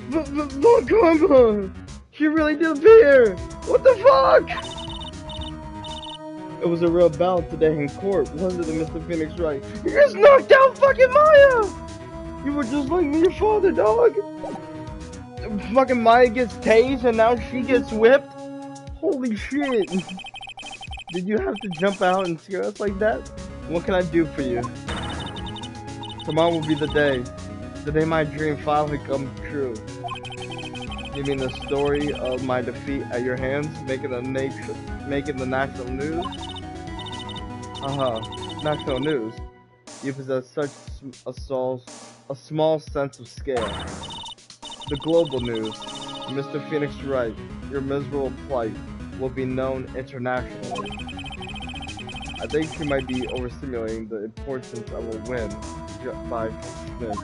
Von Karma! She really did appear! What the fuck? It was a real battle today in court, wasn't it, Mr. Phoenix Wright? You just knocked out fucking Maya! You were just like me, your father, dog! Fucking Maya gets tased and now she gets whipped? Holy shit! Did you have to jump out and scare us like that? What can I do for you? Tomorrow will be the day my dream finally comes true. You mean the story of my defeat at your hands, making the national news? National news. You possess such a small sense of scale. The global news, Mr. Phoenix Wright, your miserable plight will be known internationally. I think you might be overstimulating the importance of a win by Smith.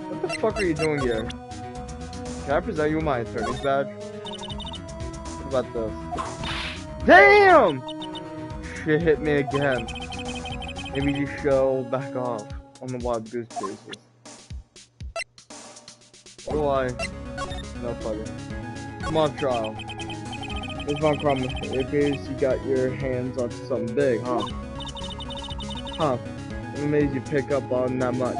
What the fuck are you doing here? Can I present you with my attorney's badge? What about this? Damn! Shit hit me again. Maybe you should back off on the wild goose chases. What do I? No fucking. Come on, trial. Miss Von Karma, it appears you got your hands on something big, huh? Huh. What made you pick up on that much?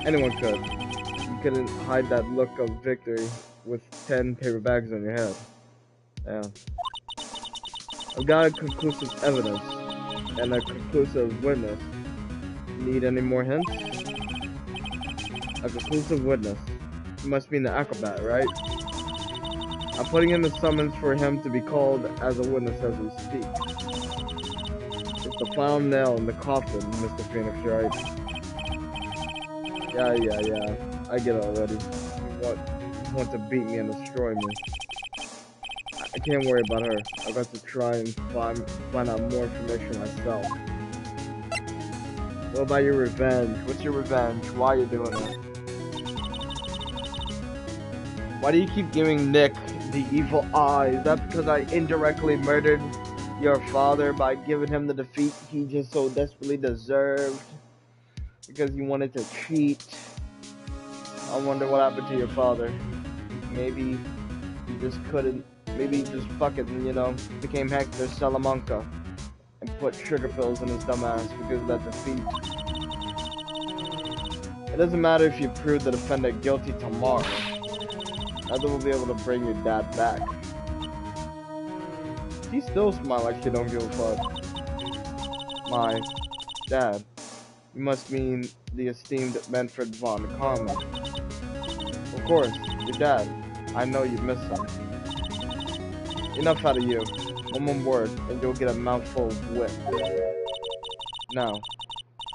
Anyone could. You couldn't hide that look of victory with 10 paper bags on your head. Yeah. I've got a conclusive evidence and a conclusive witness. Need any more hints? A conclusive witness. You must mean the acrobat, right? I'm putting in the summons for him to be called as a witness as we speak. It's the final nail in the coffin, Mr. Phoenix, right? Yeah. I get it already. You want to beat me and destroy me. I can't worry about her. I've got to try and find out more information myself. What about your revenge? What's your revenge? Why are you doing it? Why do you keep giving Nick the evil eye? Is that because I indirectly murdered your father by giving him the defeat he just so desperately deserved? Because you wanted to cheat? I wonder what happened to your father. Maybe you just couldn't. Maybe you just fucking, became Hector Salamanca and put sugar pills in his dumb ass because of that defeat. It doesn't matter if you prove the defendant guilty tomorrow. Neither will be able to bring your dad back. She still smile like she don't give a fuck. My dad. You must mean the esteemed Manfred von Karma. Of course, your dad. I know you miss him. Enough out of you. One more word, and you'll get a mouthful of wit. Now,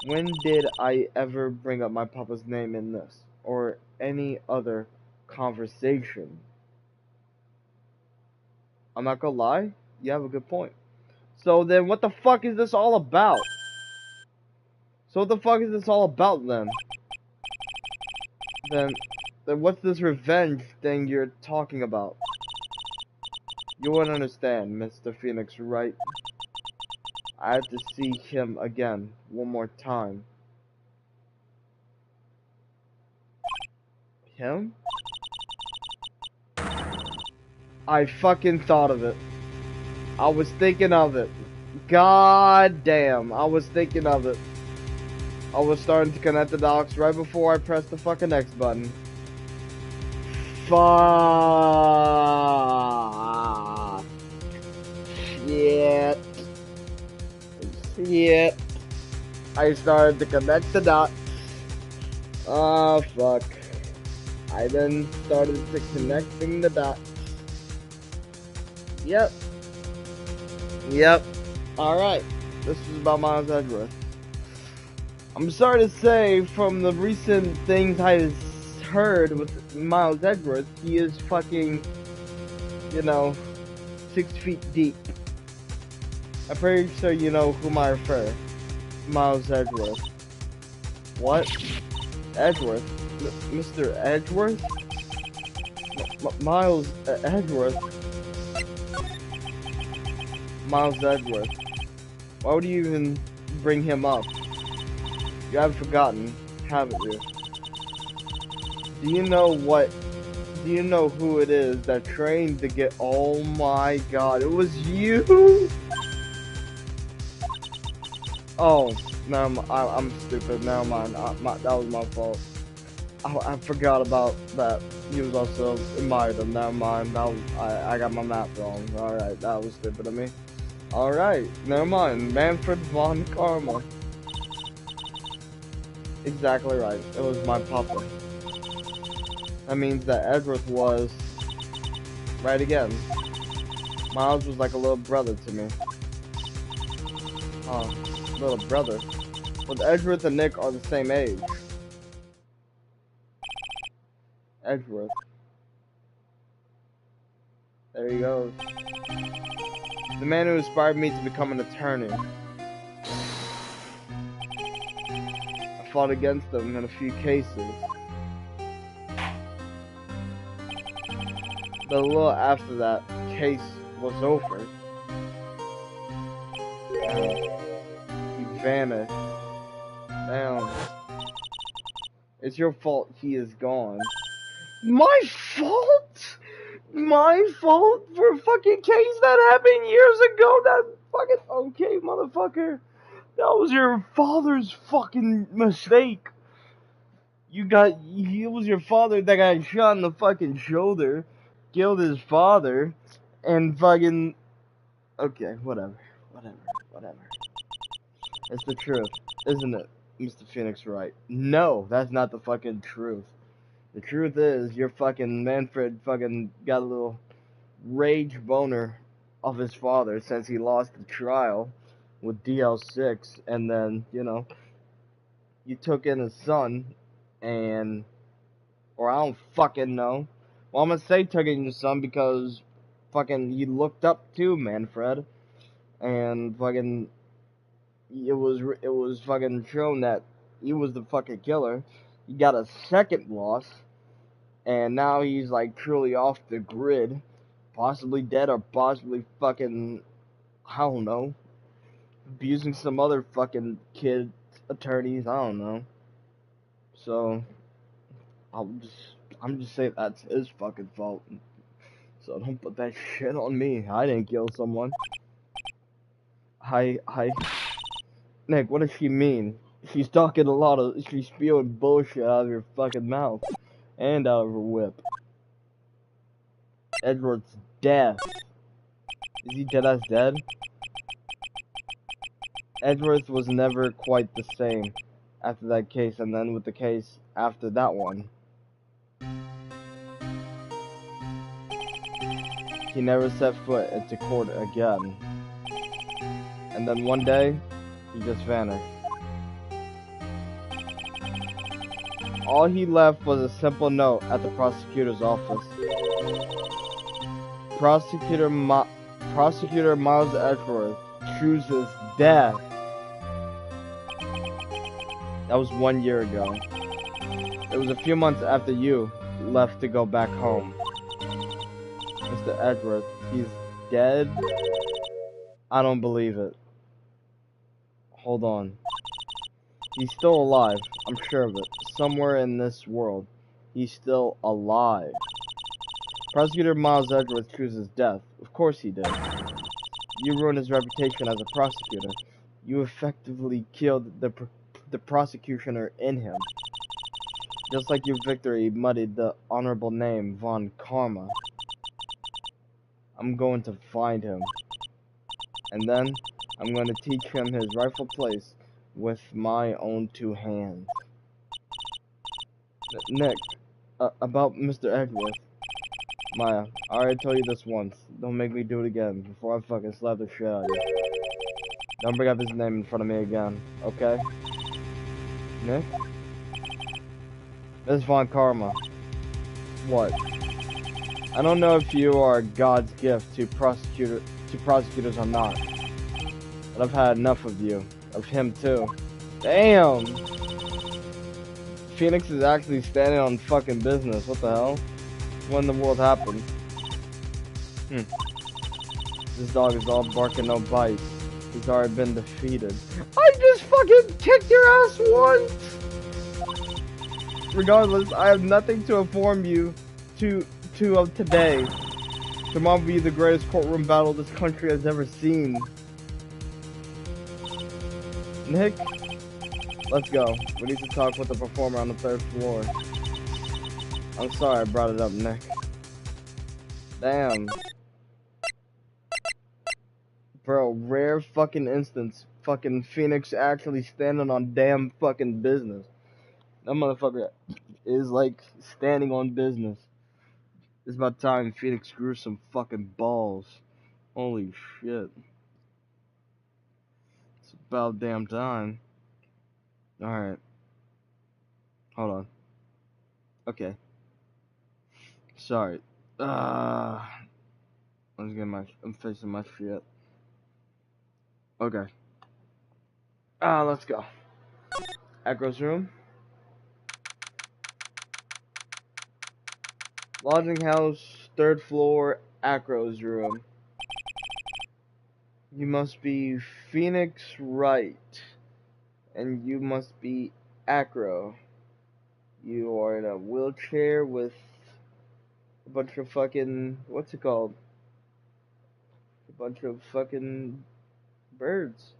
when did I ever bring up my papa's name in this, or any other conversation? I'm not gonna lie, you have a good point. So then what the fuck is this all about? So what the fuck is this all about then? Then what's this revenge thing you're talking about? You wouldn't understand, Mr. Phoenix, right? I have to see him again, one more time. Him? I fucking thought of it. I was thinking of it. God damn, I was thinking of it. I was starting to connect the dots right before I pressed the fucking X button. Fuck. Shit. Shit. I started to connect the dots. Oh, fuck. I then started to connecting the dots. Yep. Alright. This was about Miles Edgeworth. I'm sorry to say, from the recent things I heard with Miles Edgeworth, he is fucking, 6 feet deep. I'm pretty sure you know whom I refer. Miles Edgeworth. What? Edgeworth? Mr. Edgeworth? Miles Edgeworth? Miles Edgeworth. Why would you even bring him up? You haven't forgotten, haven't you? Do you know who it is that trained to get— oh my god, it was you? Oh, no, I'm stupid, never mind, that was my fault. I forgot about that. He was also admired him, never mind, I got my map wrong. Alright, that was stupid of me. Alright, never mind, Manfred von Karma. Exactly right, it was my papa. That means that Edgeworth was right again. Miles was like a little brother to me. Oh, little brother. But Edgeworth and Nick are the same age. Edgeworth. There he goes. The man who inspired me to become an attorney. I fought against him in a few cases. But a little after that case was over, he vanished. Damn. It's your fault he is gone. My fault? My fault for a fucking case that happened years ago? That fucking— okay, motherfucker. That was your father's fucking mistake. It was your father that got shot in the fucking shoulder, killed his father, and fucking— okay, whatever. It's the truth, isn't it, Mr. Phoenix Wright? No, that's not the fucking truth. The truth is, your fucking Manfred fucking got a little rage boner of his father since he lost the trial with DL6, and then, you took in his son, and— or I don't fucking know. Well, I'm gonna say took in his son because fucking you looked up to Manfred, and fucking it was fucking shown that he was the fucking killer. You got a second loss, and now he's like truly off the grid, possibly dead or possibly fucking, I don't know, abusing some other fucking kid attorneys. I don't know. So I'm just saying that's his fucking fault. So don't put that shit on me. I didn't kill someone. Hi. Nick, what does she mean? She's she's spewing bullshit out of your fucking mouth. And out of her whip. Edward's dead. Is he dead as dead? Edwards was never quite the same after that case, and then with the case after that one. He never set foot into court again. And then one day, he just vanished. All he left was a simple note at the prosecutor's office. Prosecutor Miles Edgeworth chooses death. That was 1 year ago. It was a few months after you left to go back home. Mr. Edgeworth, he's dead? I don't believe it. Hold on. He's still alive, I'm sure of it. Somewhere in this world, he's still alive. Prosecutor Miles Edgeworth chooses death. Of course he did. You ruined his reputation as a prosecutor. You effectively killed the prosecutioner in him. Just like your victory muddied the honorable name Von Karma. I'm going to find him. And then, I'm going to teach him his rightful place with my own two hands. Nick, about Mr. Edgeworth. Maya, I already told you this once. Don't make me do it again before I fucking slap the shit out of you. Don't bring up his name in front of me again, okay? Nick? This is Von Karma. What? I don't know if you are God's gift to prosecutors or not. But I've had enough of you. Of him too. Damn! Phoenix is actually standing on fucking business. What the hell? When the world happened? This dog is all bark and no bite. He's already been defeated. I just fucking kicked your ass once! Regardless, I have nothing to inform you of today. Tomorrow will be the greatest courtroom battle this country has ever seen. Nick, let's go. We need to talk with the performer on the 3rd floor. I'm sorry I brought it up, Nick. Damn. Bro, rare fucking instance. Fucking Phoenix actually standing on damn fucking business. That motherfucker is like standing on business. It's about time Phoenix grew some fucking balls. Holy shit. It's about damn time. Alright. Hold on. Okay. Sorry. I'm facing my shit. Okay. Let's go. Echo's room. Lodging house, 3rd floor, Acro's room. You must be Phoenix Wright. And you must be Acro. You are in a wheelchair with a bunch of fucking, what's it called? A bunch of fucking birds.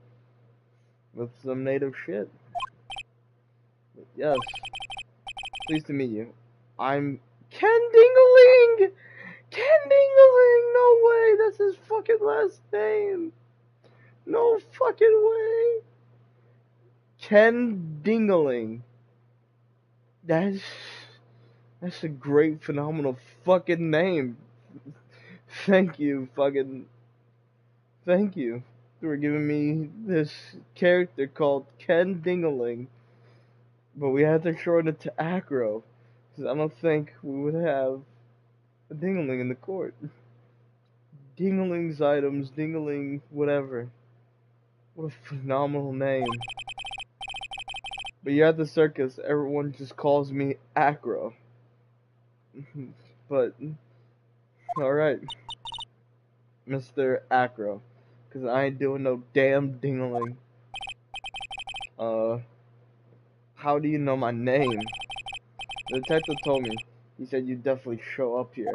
With some native shit. Yes. Pleased to meet you. I'm Ken Dingaling! Ken Dingaling! No way! That's his fucking last name! No fucking way! Ken Dingaling. That's a great, phenomenal fucking name. Thank you for giving me this character called Ken Dingaling. But we had to shorten it to Acro. Because I don't think we would have a Dingaling in the court. Dingaling's items, Dingaling, whatever. What a phenomenal name. But you're at the circus, everyone just calls me Acro. But, alright, Mr. Acro. Cause I ain't doing no damn dingling. How do you know my name? The detective told me. He said you'd definitely show up here.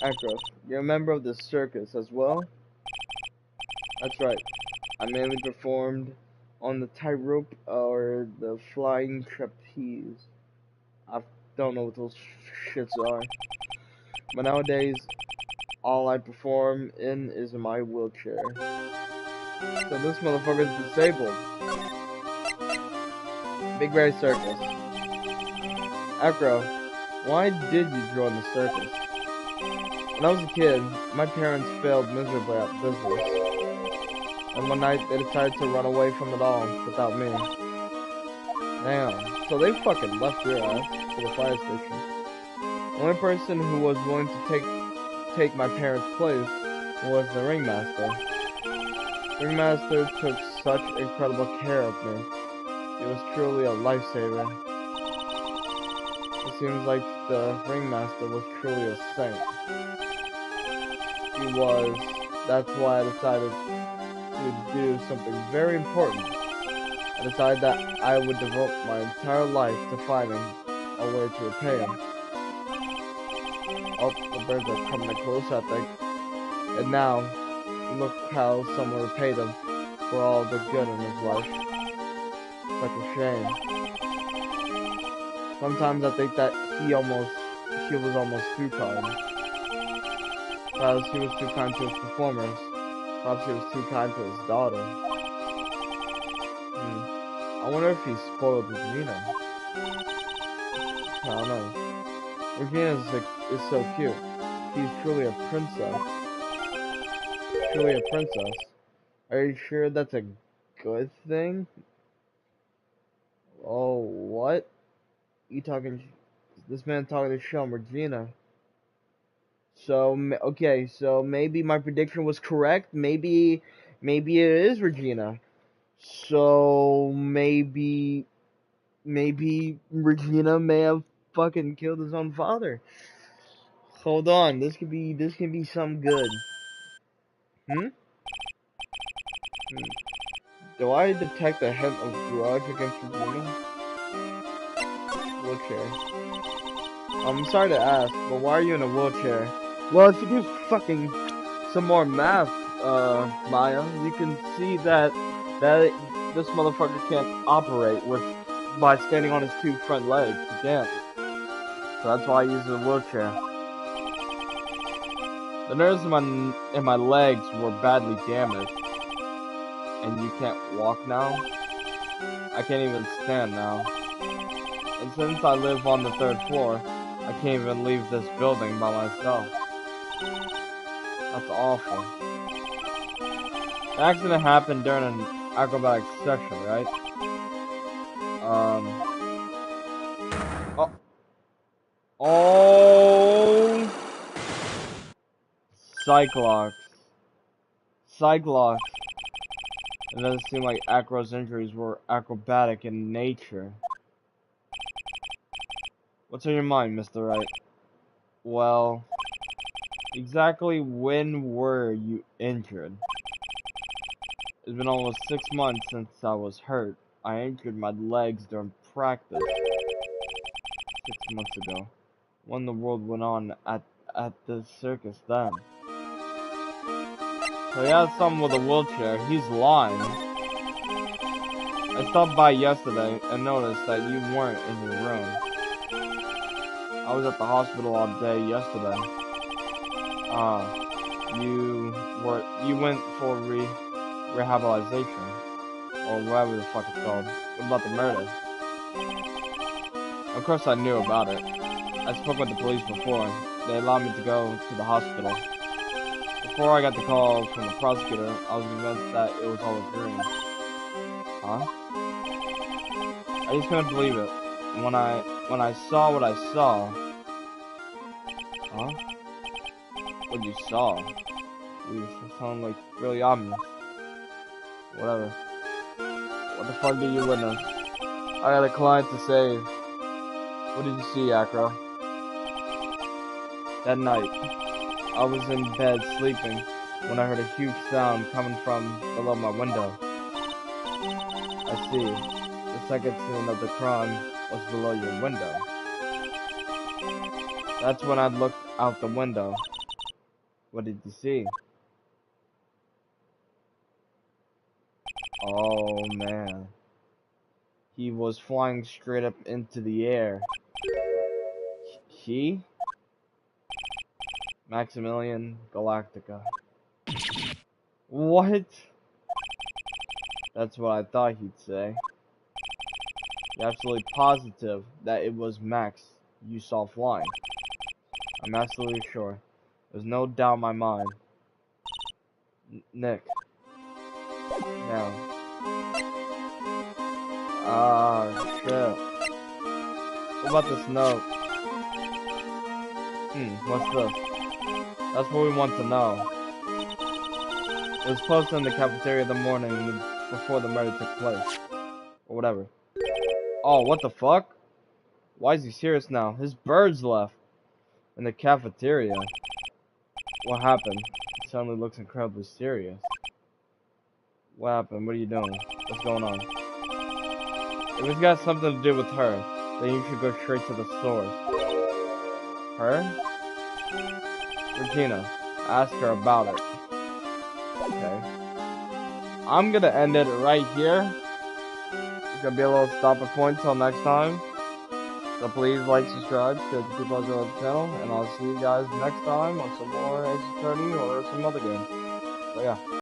Acro, you're a member of the circus as well? That's right. I mainly performed on the tightrope or the flying trapeze. I don't know what those shits are. But nowadays, all I perform in is my wheelchair. So this motherfucker's disabled. Big Bear Circus. Acro, why did you join the circus? When I was a kid, my parents failed miserably at business. And one night, they decided to run away from it all without me. Damn, so they fucking left your ass to the fire station. The only person who was willing to take my parents' place was the ringmaster. Ringmaster took such incredible care of me. He was truly a lifesaver. It seems like the ringmaster was truly a saint. He was. That's why I decided to do something very important. I decided that I would devote my entire life to finding a way to repay him. Oh, the birds are coming in close, I think. And now, look how someone repaid him for all the good in his life. Such a shame. Sometimes I think that he was almost too kind. Perhaps he was too kind to his performers. Perhaps he was too kind to his daughter. I wonder if he spoiled Regina. I don't know. Regina is so cute. She's truly a princess. Truly a princess. Are you sure that's a good thing? Oh, what? This man talking to show Regina. So, okay, so maybe my prediction was correct. Maybe it is Regina. So, maybe Regina may have fucking killed his own father. Hold on, this could be some good. Do I detect a hint of grudge against Regina? Wheelchair. I'm sorry to ask, but why are you in a wheelchair? Well, if you do fucking some more math, Maya, you can see that this motherfucker can't operate by standing on his two front legs. He can't. So that's why I use a wheelchair. The nerves in my legs were badly damaged, and you can't walk now. I can't even stand now. And since I live on the 3rd floor, I can't even leave this building by myself. That's awful. The accident happened during an acrobatic section, right? Oh! Cyclops. It doesn't seem like Acro's injuries were acrobatic in nature. What's on your mind, Mr. Wright? Well, exactly when were you injured? It's been almost 6 months since I was hurt. I injured my legs during practice 6 months ago, when the world went on at the circus then. So he has someone with a wheelchair. He's lying. I stopped by yesterday and noticed that you weren't in your room. I was at the hospital all day yesterday. You went for rehabilitation, or whatever the fuck it's called, about the murder. Of course I knew about it. I spoke with the police before. They allowed me to go to the hospital. Before I got the call from the prosecutor, I was convinced that it was all a dream. Huh? I just couldn't believe it. When I saw what I saw. Huh? What you saw? You sound like really obvious. Whatever. What the fuck did you witness? I got a client to save. What did you see, Acro? That night, I was in bed sleeping when I heard a huge sound coming from below my window. I see. The second scene of the crime was below your window. That's when I looked out the window. What did you see? Oh man. He was flying straight up into the air. He? Maximilian Galactica. What? That's what I thought he'd say. You're absolutely positive that it was Max you saw flying? I'm absolutely sure. There's no doubt in my mind. Nick. Now. Ah, shit. What about this note? What's this? That's what we want to know. It was posted in the cafeteria the morning before the murder took place. Or whatever. Oh, what the fuck? Why is he serious now? His birds left. In the cafeteria. What happened? He suddenly looks incredibly serious. What happened? What are you doing? What's going on? If it's got something to do with her, then you should go straight to the source. Her? Regina. Ask her about it. Okay. I'm gonna end it right here. It's gonna be a little stopping point till next time. So please like, subscribe, share to people who enjoy the channel, and I'll see you guys next time on some more Ace Attorney or some other game. So yeah.